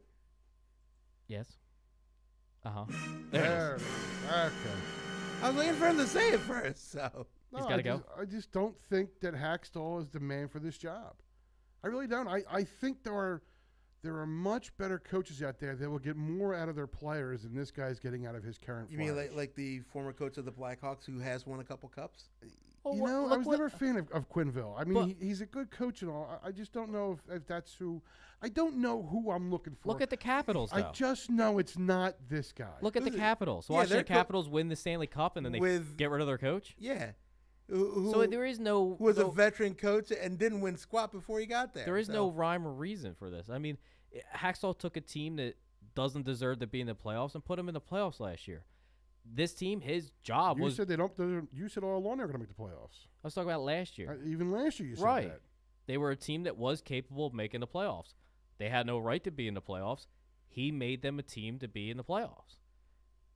Yes. Uh-huh.
There. Okay.
I was waiting for him to say it first, so.
He's got to go.
I just don't think that Hackstall is the man for this job. I really don't. I think there are much better coaches out there that will get more out of their players than this guy's getting out of his current
You
Flyers.
mean like the former coach of the Blackhawks who has won a couple cups?
Well, I was never a fan of Quenneville. I mean, he's a good coach and all. I just don't know if that's who. I don't know who I'm looking for.
Look at the Capitals, though.
I just know it's not this guy.
Look at the Capitals. Watch the Capitals win the Stanley Cup, and then they get rid of their coach?
Yeah.
So there is no...
Who was a veteran coach and didn't win squat before he got there.
There is no rhyme or reason for this. I mean, Hackstall took a team that doesn't deserve to be in the playoffs and put them in the playoffs last year. This team, his job was...
You said they don't... You said all along they were going to make the playoffs.
I was talking about last year.
Even last year you said that.
They were a team that was capable of making the playoffs. They had no right to be in the playoffs. He made them a team to be in the playoffs.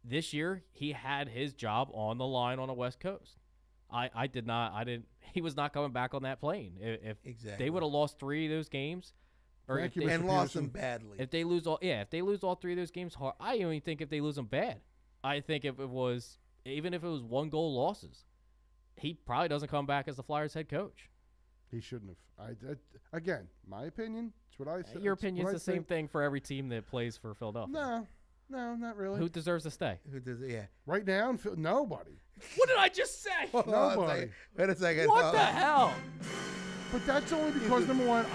This year, he had his job on the line on the West Coast. He was not coming back on that plane. If they would have lost 3 of those games,
and lost them badly.
If they lose all 3 of those games hard, I don't even think if they lose them bad. I think if it was 1 goal losses, he probably doesn't come back as the Flyers head coach.
He shouldn't have. Again, my opinion. It's what I said.
Your opinion's the same thing for every team that plays for Philadelphia.
No, not really.
Who deserves to stay?
Who does? Yeah.
Right now, nobody.
What did I just say?
Nobody.
Wait a second.
What the hell?
But that's only because, number one,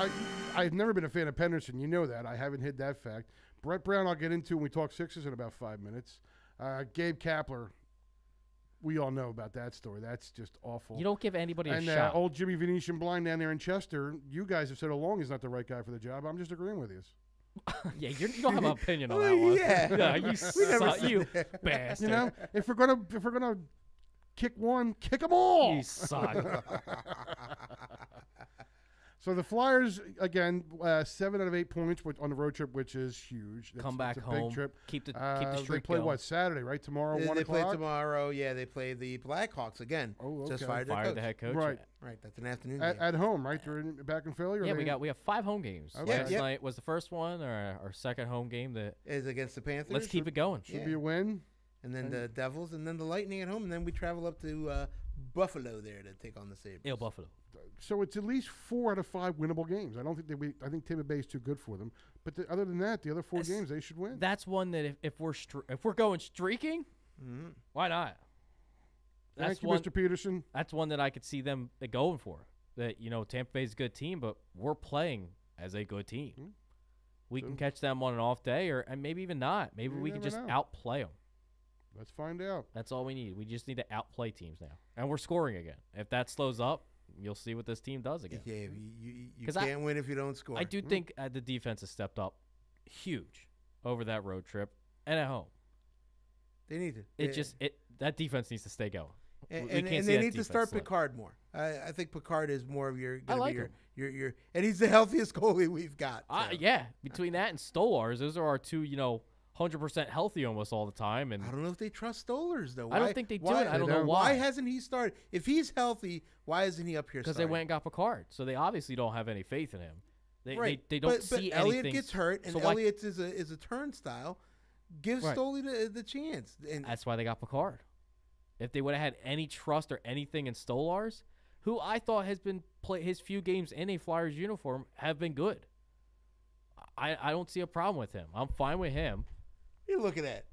I've never been a fan of Penderson. You know that. I haven't hid that fact. Brett Brown, I'll get into when we talk Sixers in about 5 minutes. Gabe Kapler, we all know about that story. That's just awful.
You don't give anybody a shot.
And old Jimmy Venetian Blind down there in Chester, you guys have said all along he's not the right guy for the job. I'm just agreeing with you.
Yeah, you don't have an opinion on that one.
Yeah,
you bastard.
You know, if we're gonna kick one, kick them all.
You suck.
So the Flyers again, 7 out of 8 points on the road trip, which is huge.
Come back
it's a
home.
Big trip.
Keep the streak
They play
going.
what, Saturday, right? Tomorrow, 1
They
o'clock.
play tomorrow. Yeah, they play the Blackhawks again.
Oh, okay.
Just fired
the head coach.
Right.
Right, that's an afternoon
At,
game.
at home, right? They're back in Philly. Or
Yeah, we have 5 home games.
Okay.
Last night was the first one, or our second home game. That
is against the Panthers.
Let's keep it going.
Should be a win.
And then the Devils, and then the Lightning at home, and then we travel up to Buffalo there to take on the Sabres.
Ill Buffalo.
So it's at least 4 out of 5 winnable games. I don't think I think Tampa Bay is too good for them. But other than that, the other 4 games they should win.
That's one that if we're going streaking, why not?
Thank you, Mr. Peterson.
That's one that I could see them going for. That Tampa Bay's a good team, but we're playing as a good team. We can catch them on an off day, and maybe even not. Maybe we can just outplay them.
Let's find out.
That's all we need. We just need to outplay teams now, and we're scoring again. If that slows up, you'll see what this team does again.
Yeah, you can't win if you don't score.
I do think the defense has stepped up huge over that road trip and at home.
They need to.
That defense needs to stay going.
And they need to start Picard more. I think Picard is more of your.
I like
your,
him.
Your, and he's the healthiest goalie we've got. So.
Yeah, between that and Stolars, those are our 2, 100% healthy almost all the time. And
I don't know if they trust Stolars though.
I don't think they do it. I don't know why.
Why hasn't he started? If he's healthy, why isn't he up here?
Because they went and got Picard, so they obviously don't have any faith in him. They don't see
but Elliott
anything.
gets hurt, and Elliott is a turnstile. Give Stoley the chance. And
that's why they got Picard. If they would have had any trust or anything in Stolars, who I thought has been his few games in a Flyers uniform have been good. I don't see a problem with him. I'm fine with him.
you looking at?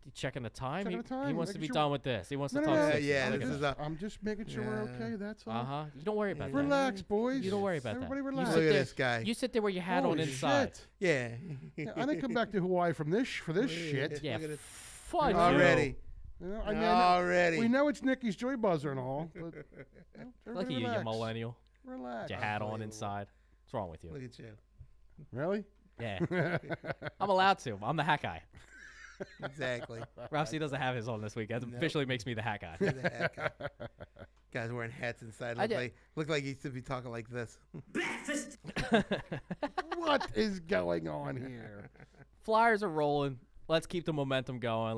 You checking the time?
Checking the time,
He wants to be
making sure-
done with this. He wants to
No,
talk.
no, no.
Sixers.
Yeah,
Look
this
at
is
that.
a-
I'm just making sure we're
Yeah.
okay. That's all.
Uh-huh. You don't worry about that.
Relax, boys.
You don't worry about
Everybody
that.
relax.
You
Look
sit
at
there,
this guy.
You sit there with your hat
Holy
on inside.
shit.
Yeah.
Yeah, I didn't come back to Hawaii for this shit.
Yeah,
Look at it.
fun.
Already.
You know, I mean,
Already.
we know it's Nikki's Joy Buzzer and all, but
Lucky you, you
relax.
millennial.
Relax.
Your hat on
Unbelievable.
inside. What's wrong with you?
Look at you.
Really?
Yeah. I'm allowed to. I'm the hat guy.
Exactly.
Rousey doesn't have his on this week. That officially makes me the hat guy.
Look at the hat guy. Guys wearing hats inside. Look like he should be talking like this.
What is going on here?
Flyers are rolling. Let's keep the momentum going.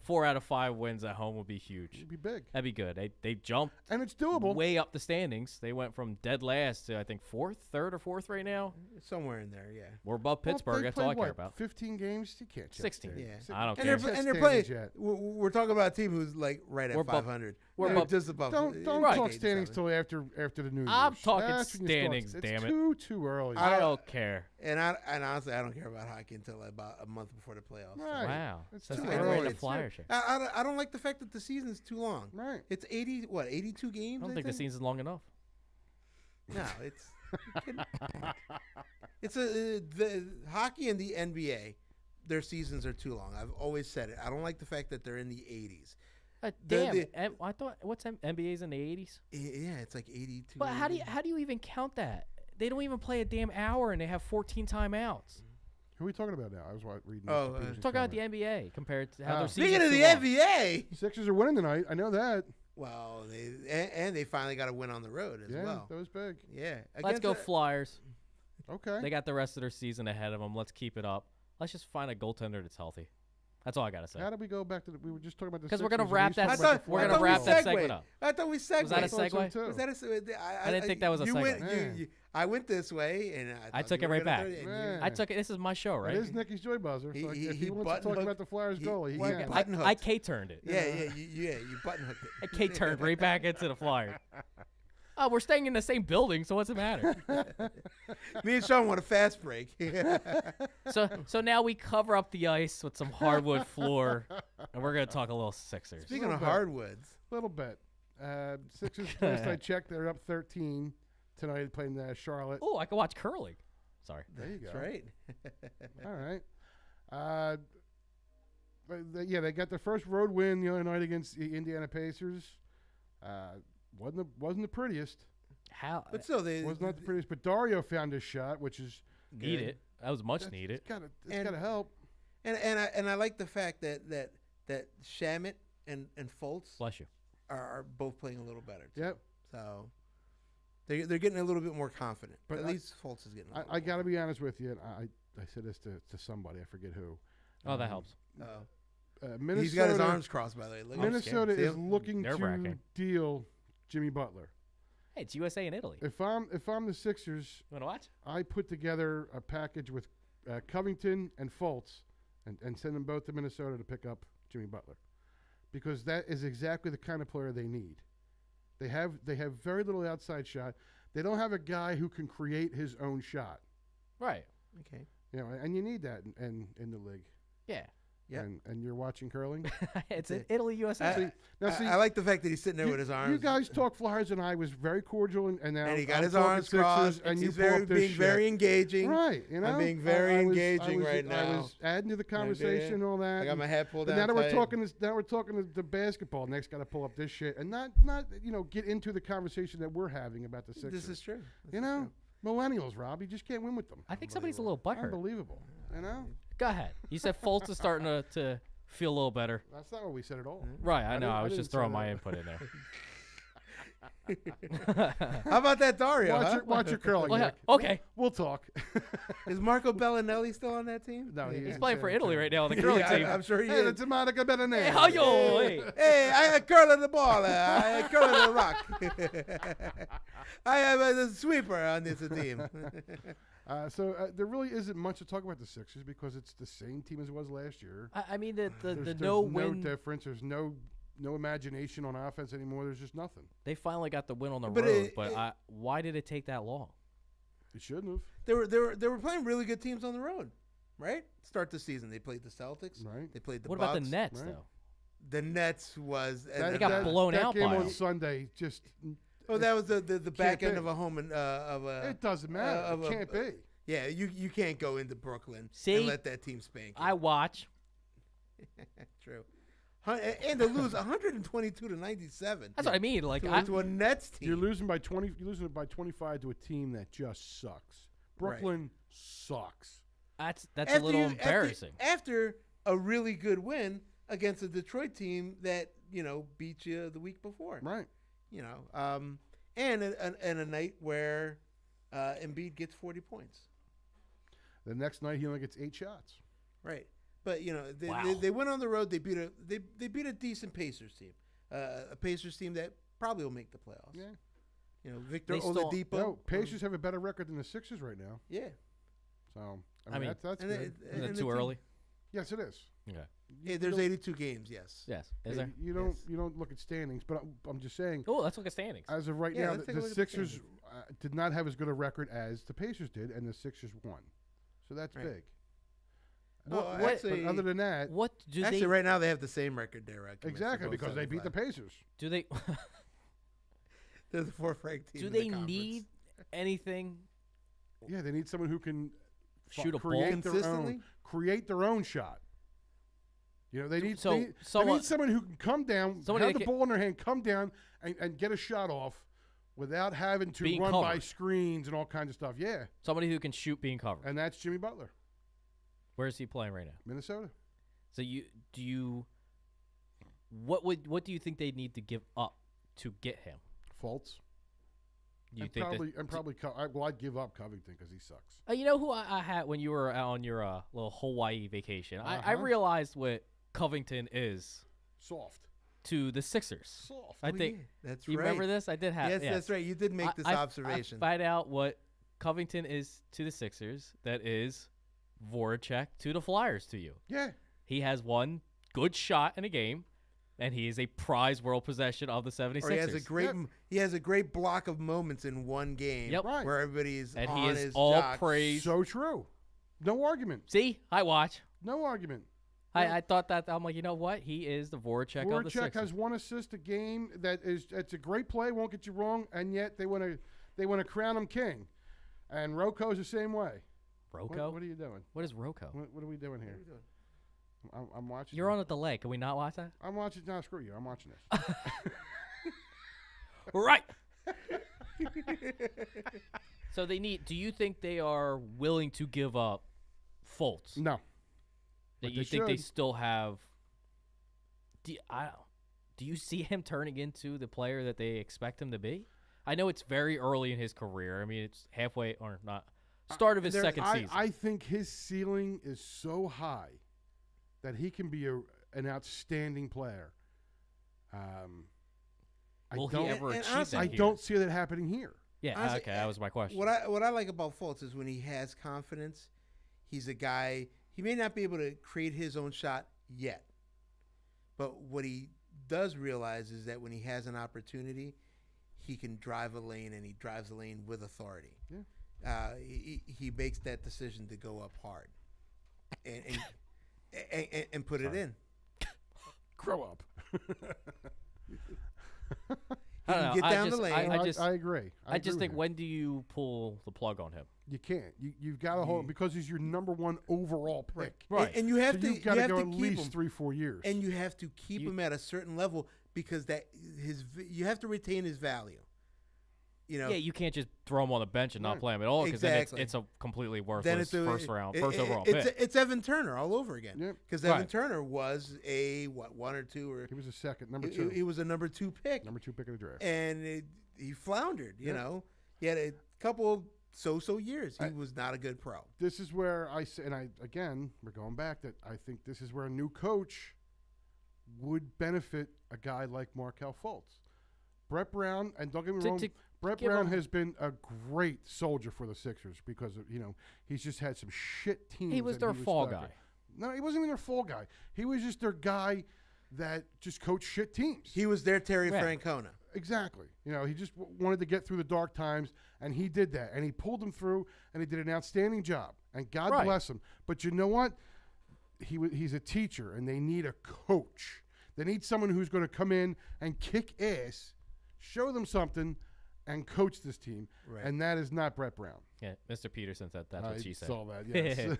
4 out of 5 wins at home would be huge.
It'd be big.
That'd be good. They jumped
And it's doable.
way up the standings. They went from dead last to I think third or fourth right now.
Somewhere in there, yeah.
We're above
Well,
Pittsburgh.
they
That's all I
played,
care
what,
about.
15 games? You can't check
16.
that.
Yeah.
I don't
And
care.
they're,
Check
and they're playing.
standings yet.
We're talking about a team who's like right at
We're above-
500.
we're
Yeah,
above-
just above.
Don't
Right.
talk standings till after the New Year's.
I'm talking
That's when you start.
standings,
It's
damn it.
too early.
I don't care.
And honestly, I don't care about hockey until about a month before the playoffs.
Right.
Wow.
It's
That's
too
the
early.
way the
It's
Flyers should.
I don't like the fact that the season's too long.
Right.
It's 82 games.
I don't think the season's long enough.
No, it's the hockey and the NBA. Their seasons are too long. I've always said it. I don't like the fact that they're in the 80s.
Damn. I thought NBA's in the 80s.
Yeah, it's like 82.
But how do you even count that? They don't even play a damn hour and they have 14 timeouts.
Who are we talking about now? I was reading.
Oh,
Mr. Peterson's
Talk about the
comment.
NBA compared to how their season.
Speaking of the NBA,
Sixers are winning tonight. I know that.
well, they finally got a win on the road as
Yeah,
well.
that was big.
Yeah,
Let's go Flyers.
Okay.
They got the rest of their season ahead of them. Let's keep it up. Let's just find a goaltender that's healthy. That's all I gotta say.
How did we go back to we were just talking about the
Because we're
Sixers
gonna
and
wrap
East
that.
talking
We're
about the
gonna
Flyers.
wrap that
segued.
segment up.
I thought we segued.
Was that a
I thought so,
segue?
too.
Was that a?
I didn't think that was a
you
segue.
Went,
Yeah.
I went this way, and
I
thought
took
you
it
were
right
gonna
back.
do it, and
Yeah.
I took it. This is my show, right?
It is Nikki's Joy Buzzer. So
He-
if
he
he wants to
button
talk
hooked-
about the Flyers
he-
goalie, he
well,
can.
button hooked.
I K turned it.
Yeah, you button hooked it.
I K turned right back into the Flyers. Oh, we're staying in the same building, so what's the matter?
Me and Sean want a fast break.
So now we cover up the ice with some hardwood floor, and we're gonna talk a little Sixers.
Speaking of
Little bit.
hardwoods,
A little bit. Sixers, last I checked, they're up 13 tonight playing Charlotte.
Oh, I can watch curling. Sorry.
There you go.
that's right.
All right. They got their first road win the other night against the Indiana Pacers. Wasn't the prettiest.
How
But still, they
Was not the prettiest. But Dario found his shot, which is
need
good.
it? That was much needed.
It's
And-
gotta help.
And I like the fact that Shamit and Fultz
Bless you.
are both playing a little better. Too.
Yep.
So they're getting a little bit more confident.
But
At
I-
least Fultz is getting. A little
I
more.
got to be honest with you. And I said this to somebody. I forget who.
Oh, that helps.
Minnesota.
He's got his arms crossed, by the way. Look at him.
Minnesota
See
is
him?
looking to
Nerve-wracking.
deal Jimmy Butler.
Hey, it's USA and Italy.
If I'm the Sixers,
You wanna watch?
I put together a package with Covington and Fultz, and send them both to Minnesota to pick up Jimmy Butler, because that is exactly the kind of player they need. They have very little outside shot. They don't have a guy who can create his own shot.
Right.
Okay.
And you need that in the league.
Yeah.
Yeah.
And you're watching curling.
It's in Italy, USA.
I like the fact that he's sitting there with his arms.
You guys talk Flyers, and I was very cordial, and now
and he got
I'm
his
talking
arms
Sixers,
crossed.
and you
he's
pull
very
up this
being
shit.
very engaging.
Right, you know,
I'm being very engaging
I
right now.
was adding to the conversation, and all that.
I got my head pulled
But
down.
now that we're
tight.
talking, now we're talking the basketball. Nick's got to pull up this shit, and not get into the conversation that we're having about the Sixers.
This is true.
You know, millennials, Rob. You just can't win with them.
I think somebody's a little butthurt.
Unbelievable. You know,
Go ahead. You said Fultz is starting to feel a little better.
that's not what we said at all.
Right, I know. I was
didn't
just
say
throwing
that.
my input in there.
How about that, Dario? huh?
Watch your curling.
Well, yeah,
Nick.
okay.
We'll talk.
Is Marco Bellinelli still on that team?
No,
He's playing for Italy right now on the curling
Yeah,
team.
I'm sure he
Hey,
is.
that's Monica Benanelli.
Hey, how yo? Hey.
Hey, I curling the ball. I curling the rock. I am a sweeper on this team.
So there really isn't much to talk about the Sixers because it's the same team as it was last year.
I mean, the
There's
no
no
win.
difference. There's no imagination on offense anymore. There's just nothing.
They finally got the win on the
But
road, but why did it take that long?
It shouldn't have.
They were playing really good teams on the road. right? Start the season. They played the Celtics.
Right.
They played the
What
Bucks.
about the Nets
right.
though?
The Nets was
They got blown
that
out
game
by
on
them.
Sunday. Just
Oh, that was the back end
be.
of a home and of a.
it doesn't matter.
of
It
a-
can't be.
Yeah, you can't go into Brooklyn
See?
and let that team spank you.
I watch.
True. And to lose 122 to 97.
That's what I mean. Like
to a Nets team.
You're losing by 20. You're losing by 25 to a team that just sucks. Brooklyn sucks.
that's a little embarrassing.
After a really good win against a Detroit team that beat you the week before.
Right.
And a night where Embiid gets 40 points.
The next night he only gets 8 shots.
Right. But
Wow.
they went on the road. They beat a decent Pacers team, a Pacers team that probably will make the playoffs.
Yeah.
Victor
They still-
Oladipo.
No, Pacers have a better record than the Sixers right now.
Yeah.
So
I mean,
that's
and
good.
Is
and
it
the
too
team-
early?
Yes, it is.
Okay.
Yeah, there's 82 games. Yes.
Yes. Is
Yeah,
there?
you don't look at standings, but I'm just saying.
Oh, let's look at standings.
As of right
Yeah,
now,
let's take a
the
look at the
Sixers
standings.
did not have as good a record as the Pacers did, and the Sixers won. So that's
Right.
big.
Well,
What-
But
actually,
other than that,
What do
actually,
they
right now they have the same record there.
exactly because they beat the Pacers.
do they
They're the fourth ranked team.
do
in the
they
conference.
need anything?
Yeah, they need someone who can
Shoot a ball?
create
Consistently?
create their own shot. They need
so
they need
someone-
someone who can come down,
Somebody
have
that
the
can-
ball in their hand, come down and get a shot off without having to
Being
run by
covered.
screens and all kinds of stuff. Yeah,
Somebody who can shoot being covered.
and that's Jimmy Butler,
Where is he playing right now?
Minnesota.
So what do you think they need to give up to get him?
Fultz.
Do you
And
think
probably
that,
and probably I'd give up Covington because he sucks.
you know who I had when you were out on your little Hawaii vacation? I
Uh-huh.
realized what Covington is
Soft.
to the Sixers.
Soft.
I think
That's
you
right.
remember this. I did have.
Yes, that's right. You did make this observation.
I find out what Covington is to the Sixers. That is Voracek to the Flyers. To you,
Yeah.
he has one good shot in a game, and he is a prize world possession of the 76ers.
Or he has a great
Yep.
he has a great block of moments in one game
Yep.
Right.
where everybody's
and
on
he is
his
all
jock.
praise.
So true. No argument.
See, I watch.
No argument.
I thought that I'm like, you know what? He is the Voracek of the
Voracek
Sixers.
has one assist a game. It's a great play. Won't get you wrong. And yet they want to crown him king. And Roko's the same way.
Rocco?
What are you doing?
What is Rocco?
What are we doing here? I'm watching.
You're on a delay. Can we not watch that?
I'm watching. No, screw you. I'm watching this.
Right. So they need. Do you think they are willing to give up Fultz?
No.
That
but
you
they
think they
should.
still have? Do you see him turning into the player that they expect him to be? I know it's very early in his career. I mean, it's halfway or not. Start of his second season.
I think his ceiling is so high that he can be an outstanding player.
Will he
don't-
ever
and
achieve
honestly,
that?
I
here?
don't see that happening here.
Yeah.
Honestly,
Okay, that was my question.
What I like about Fultz is when he has confidence, he's a guy. He may not be able to create his own shot yet, but what he does realize is that when he has an opportunity, he can drive a lane, and he drives a lane with authority.
Yeah.
He makes that decision to go up hard, and put it in.
Grow up.
He
I don't
can
know.
get
I
down
just-
the lane.
I just-
I agree.
I just
agree
think
with
when do you pull the plug on him?
you can't. You've got to hold him because he's your number one overall pick.
Right.
And you have
So
to
you've got
you
to
have
go
to
at
keep
least
him.
3-4 years.
And you have to keep him at a certain level because you have to retain his value. You know,
Yeah, you can't just throw him on the bench and not
Right.
play him at all because
Exactly.
then it's a completely
then
worthless
it's
first overall
it's,
pick.
it's Evan Turner all over again.
Yep.
Because
Right.
Evan Turner was a 1 or 2 or
he was a second, number
he-
2.
He was a number 2 pick,
number 2 pick of the draft.
and he floundered. You
Yeah.
know, he had a couple so years. He was not a good pro.
This is where I say, and we're going back that I think this is where a new coach would benefit a guy like Markelle Fultz. Brett Brown, and don't get me
To-
wrong,
to
Brett
give
Brown
him-
has been a great soldier for the Sixers because of, he's just had some shit teams.
He was
that
their fall
stuck in.
guy.
No, he wasn't even their fall guy. He was just their guy that just coached shit teams.
He was their Terry
Yeah.
Francona.
Exactly. He just wanted to get through the dark times, and he did that. And he pulled them through, and he did an outstanding job. and God
Right.
bless him. But you know what? He's a teacher, and they need a coach. They need someone who's going to come in and kick ass, show them something, and coach this team.
Right.
And that is not Brett Brown.
Yeah, Mr. Peterson said that's what
I
she said.
saw that, yes.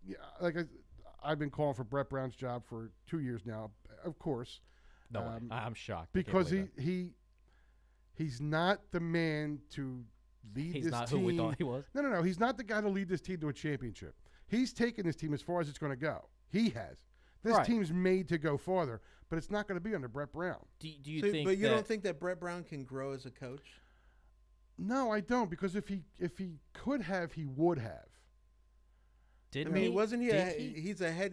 Yeah, like I've been calling for Brett Brown's job for 2 years now, of course.
No way. I'm shocked. I can't
Because
believe that.
he's not the man to lead
He's
this
not
team.
who we thought he was.
No. He's not the guy to lead this team to a championship. He's taken this team as far as it's going to go. He has. This
Right.
team's made to go farther, but it's not going to be under Brett Brown.
Do you
So-
think
but you
that,
don't think that Brett Brown can grow as a coach?
No, I don't, because if he could have, he would have.
didn't
I mean,
he?
wasn't he?
Did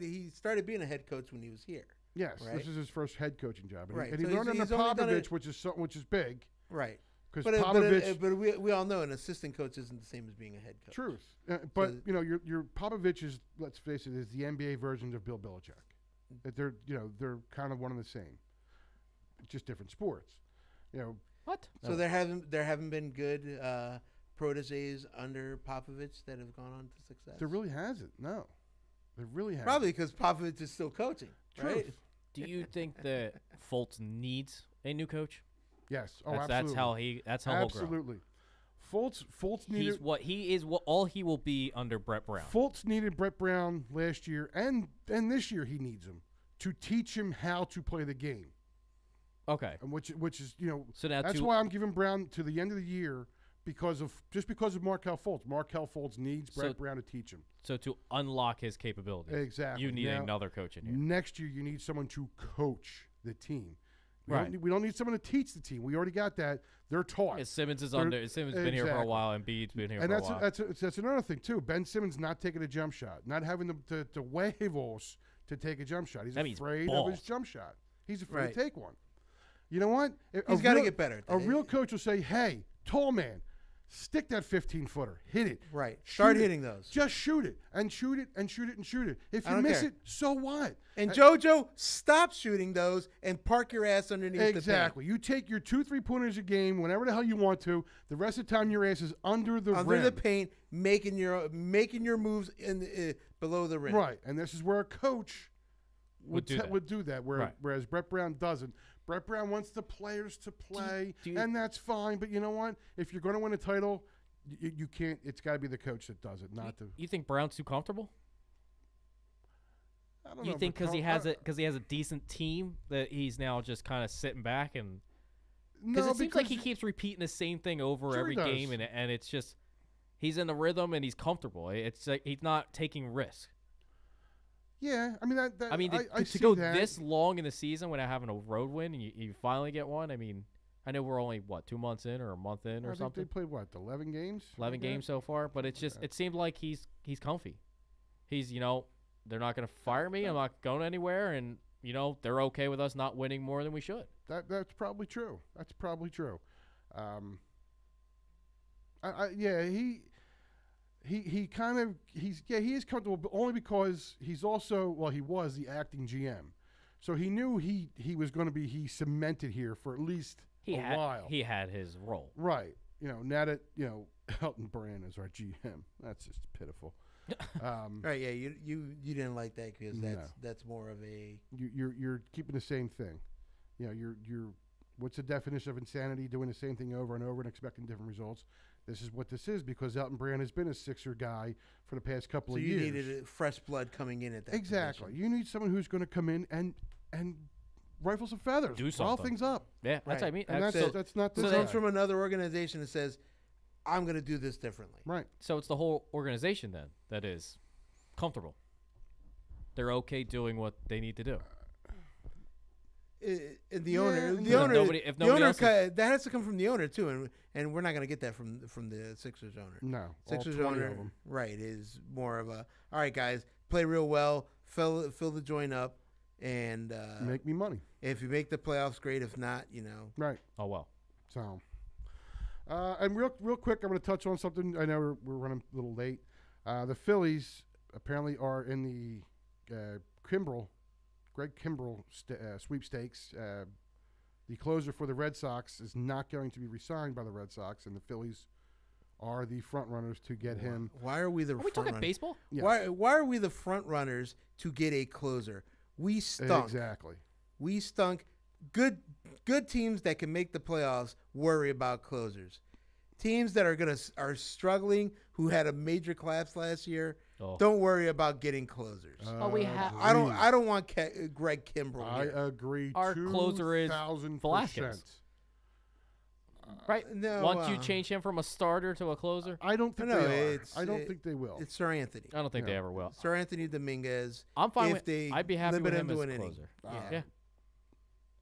He started being a head coach when he was here.
Yes,
Right.
this is his first head coaching job, and
Right,
he
so
learned under
he's only done it-
Popovich, which is big.
Right.
Because
But
Popovich,
but we all know an assistant coach isn't the same as being a head coach.
truth. But
So-
you know, your Popovich is, let's face it, is the NBA version of Bill Belichick. That they're kind of one and the same, just different sports. You know,
what?
So there haven't been good proteges under Popovich that have gone on to success.
there really hasn't. No, there really hasn't.
Probably because Popovich is still coaching, right?
Truth.
Do you think that Fultz needs a new coach?
Yes. Oh,
That's
absolutely.
that's how he'll grow.
Absolutely. Fultz needed
He's what all he will be under Brett Brown.
Fultz needed Brett Brown last year, and this year he needs him to teach him how to play the game.
Okay.
And which is
So now
that's
to-
why I'm giving Brown to the end of the year because of Markelle Fultz. Markelle Fultz needs Brett
So-
Brown to teach him.
So to unlock his capabilities,
Exactly.
you need
Now,
another coach in here.
Next year you need someone to coach the team.
Right.
We don't need someone to teach the team. We already got that. They're taught.
Yeah, Simmons
They're-
Simmons been here for a
exactly.
while, and Embiid's been here
And
for a while.
that's another thing too. Ben Simmons not taking a jump shot, not having to huevos to take a jump shot. He's
That means
afraid of
balls.
his jump shot. He's afraid
Right.
to take one. You know what?
He's got to get better at
A
that.
real coach will say, "Hey, tall man, stick that 15-footer, hit it.
Right.
Shoot
Start
it.
hitting those.
Just shoot it and shoot it and shoot it and shoot it. If
I
you
don't
miss
care.
it, so what?
And JoJo, stop shooting those and park your ass underneath
Exactly. You take your 2 3-pointers a game whenever the hell you want to. The rest of the time, your ass is under the
under
rim.
the paint, making your moves in below the rim.
Right, and this is where a coach
Would do that.
would do that,
Right.
whereas Brett Brown doesn't. Brett Brown wants the players to play,
do you-
and that's fine. But you know what? If you're going to win a title, you can't. It's got to be the coach that does it, not the.
You think Brown's too comfortable?
I don't
You
know,
think
but
because he has a decent team that he's now just kind of sitting back and
no,
because it seems like he keeps repeating the same thing over
Sure
every
he does.
game and it's just he's in the rhythm and he's comfortable. It's like he's not taking risks.
Yeah, I mean that.
I mean,
I
to
see
go
that.
this long in the season without having a road win and you finally get one. I mean, I know we're only 2 months in or a month in
I
or
think
something.
they played what 11 games.
11
like that?
games so far, but it's just it seemed like he's comfy. He's they're not going to fire me. I'm not going anywhere, and they're okay with us not winning more than we should.
That's probably true. That's probably true. Yeah, he kind of he is comfortable, but only because he's also he was the acting GM, so he knew he was going to be cemented here for at least a while.
He had his role.
Right. Now that Elton Brand is our GM, that's just pitiful.
Right. Yeah. You didn't like that because
No.
that's more of a
You're keeping the same thing. You're what's the definition of insanity? Doing the same thing over and over and expecting different results. This is what this is because Elton Brand has been a Sixer guy for the past couple
so
of
you
years.
needed fresh blood coming in at that
Exactly.
position.
You need someone who's going to come in and rifle some feathers,
Do
rile
something.
things up.
Yeah, that's what I
Right.
mean.
And that's not
So
this
it comes
guy.
from another organization that says, "I'm going to do this differently."
Right.
So it's the whole organization then that is comfortable. They're okay doing what they need to do.
The owner,
If
the owner,
nobody
the owner,
else is-
that has to come from the owner too, and we're not going to get that from the Sixers owner.
No.
Sixers
all 20
owner,
of them.
right, is more of a all right, guys, play real well, fill the joint up, and
Make me money.
if you make the playoffs, great. If not,
Right.
Oh well.
So, and real quick, I'm going to touch on something. I know we're running a little late. The Phillies apparently are in the Greg Kimbrell sweepstakes. The closer for the Red Sox is not going to be re-signed by the Red Sox, and the Phillies are the front runners to get him.
Why are we the
Are we
front
talking
runners?
baseball?
Yes.
Why are we the front runners to get a closer? We stunk.
Exactly.
We stunk. Good teams that can make the playoffs worry about closers. Teams that are struggling, who had a major collapse last year, don't worry about getting closers.
we have.
I don't want Greg Kimbrell.
I
here.
agree.
Our closer is
2,000%.
Velasquez. Right?
No,
Once you change him from a starter to a closer,
I don't think
No,
they are.
it's-
I don't think they will.
It's Sir Anthony.
I don't think they ever will.
Sir Anthony Dominguez.
I'm fine
if
with.
they
I'd be happy
limit
with him
to
as a
an inning.
closer.
Yeah.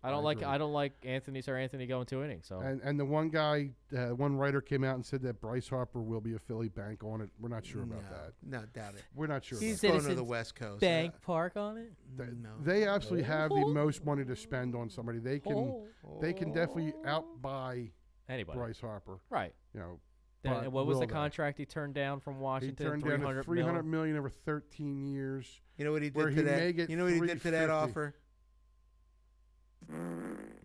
I don't
I
like.
agree.
I don't like Sir Anthony going 2 innings. So
And the one guy, one writer came out and said that Bryce Harper will be a Philly bank on it. We're not sure about that.
No, doubt it.
We're not sure.
He's
about
going to the
Citizens
West Coast.
Bank Park on it.
that.
no.
They absolutely have the most money to spend on somebody. They can definitely outbuy
Anybody.
Bryce Harper.
Right.
You know.
Then,
but
and what was
will
the
they?
contract he turned down from
He
Washington?
turned down to $300
million.
million over 13 years.
You know what he
Where
did
he
to that?
may get
You know what he did to that
350.
offer?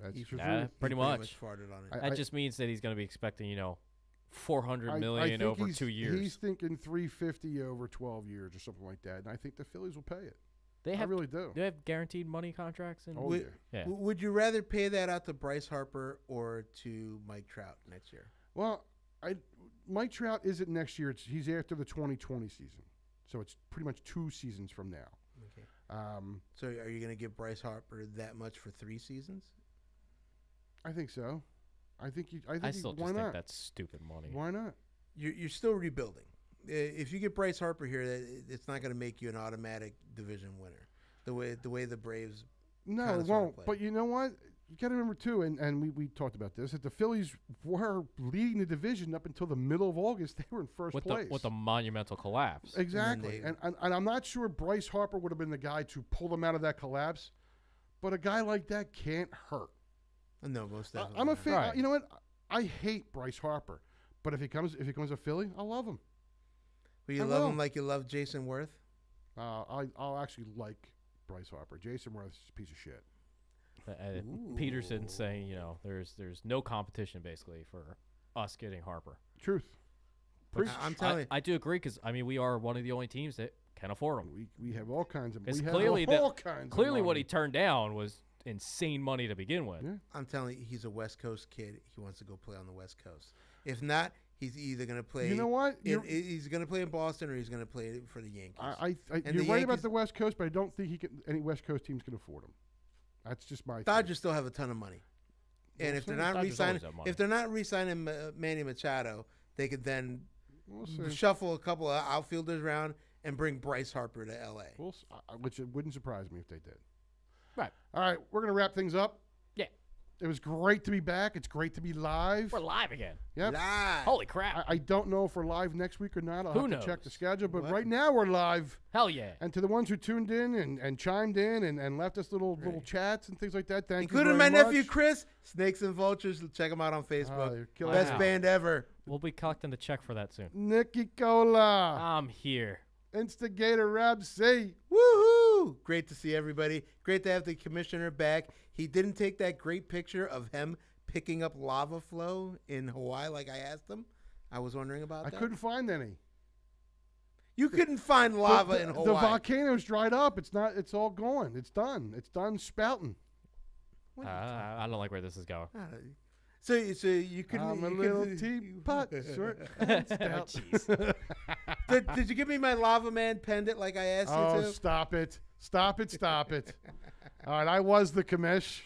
That's
He-
true.
Nah, pretty much.
farted on it.
I-
That just means that he's going to be expecting, $400
I
million
think
over
he's-
2 years.
He's thinking 350 over 12 years or something like that, and I think the Phillies will pay it.
They have
I really do.
They have guaranteed money contracts.
Oh,
Would,
yeah.
Yeah.
would you rather pay that out to Bryce Harper or to Mike Trout next year?
Well, Mike Trout isn't next year. He's after the 2020 season, so it's pretty much 2 seasons from now.
Okay.
Um,
So are you going to give Bryce Harper that much for 3 seasons?
I think so. I think
I still
why
just
not?
think that's stupid money.
Why not?
You're still rebuilding. If you get Bryce Harper here, it's not going to make you an automatic division winner. The way the Braves.
No,
kinda
it
sorta
won't.
play.
But you know what? You got to remember too, and we talked about this, that the Phillies were leading the division up until the middle of August. They were in first
With
place.
the monumental collapse.
Exactly.
And
And I'm not sure Bryce Harper would have been the guy to pull them out of that collapse, but a guy like that can't hurt.
No, most definitely.
I'm a
not.
fan.
Right.
You know what? I hate Bryce Harper, but if he comes a Philly, I love him.
Will you
I
love
will.
him like you love Jason Worth?
I'll actually like Bryce Harper. Jason Worth's a piece of shit.
Peterson saying, there's no competition basically for us getting Harper.
Truth.
Which
I'm telling you.
I do agree because we are one of the only teams that can afford him.
We have all kinds of.
Because
We
clearly,
have all kinds.
clearly
of
what he
money.
turned down was insane money to begin with.
Yeah.
I'm telling you, he's a West Coast kid. He wants to go play on the West Coast. If not, he's either going to play.
You know what?
He's going to play in Boston or he's going to play for the Yankees. And
you're
the
right about
Yankees-
the West Coast, but I don't think any West Coast teams can afford him. That's just my.
Dodgers still have a ton of money, and
We'll
if they're
see.
not
Dodgers
re-signing,
always have money.
if they're not re-signing Manny Machado, they could then
We'll see.
shuffle a couple of outfielders around and bring Bryce Harper to L.A.
Which it wouldn't surprise me if they did.
Right.
All right, we're gonna wrap things up.
Yeah.
It was great to be back. It's great to be live.
We're live again.
Yep.
Live.
Holy crap.
I don't know if we're live next week or not. I'll
Who
have to check the
knows?
schedule. But
What?
right now we're live.
Hell yeah.
And to the ones who tuned in and chimed in and left us little chats and things like that, thank you
Including
very
my nephew
much.
Chris, Snakes and Vultures. Check him out on
Oh,
Facebook.
you're killing
Best
it.
band ever.
We'll be collecting the check for that soon.
Nikki Cola,
I'm here.
Instigator Rab C.
Woohoo! Great to see everybody. Great to have the commissioner back. He didn't take that great picture of him picking up lava flow in Hawaii like I asked him. I was wondering about
I
that.
couldn't find any.
You couldn't find lava in Hawaii.
The volcano's dried up. It's not. It's all gone. It's done. It's done spouting.
I don't like where this is going.
So you couldn't.
I'm a
you
little
couldn't-
teapot, short and stout.
Did you give me my lava man pendant like I asked
Oh,
you to?
stop it. Stop it. Stop it. All right, I was the commish.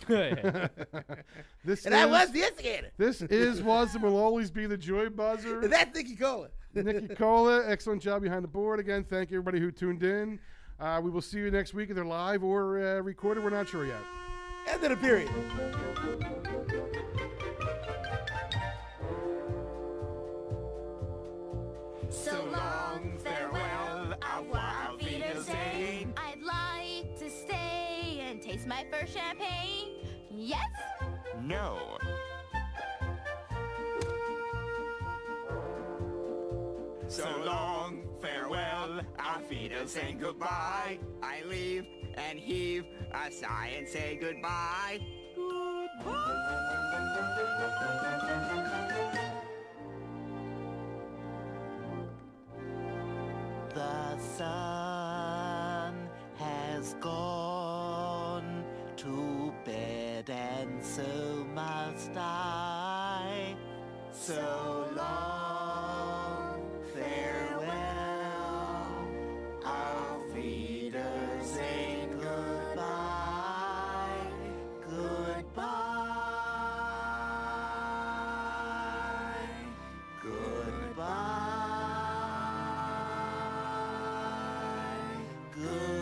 This
And I
is-
was the instigator.
This was, and will always be the Joy Buzzer.
And that's Nikki Cola.
Nikki Cola, excellent job behind the board. Again, thank you everybody who tuned in. We will see you next week, either live or recorded. We're not sure yet.
End of the period.
So long, farewell, au revoir, auf Wiedersehen. I'd like to stay and taste my first champagne. Yes?
No. So long, farewell, auf Wiedersehen, goodbye. I leave and heave a sigh and say goodbye. Goodbye.
sun has gone to bed, and so must I. So long, farewell, auf Wiedersehen, goodbye, goodbye, goodbye, goodbye.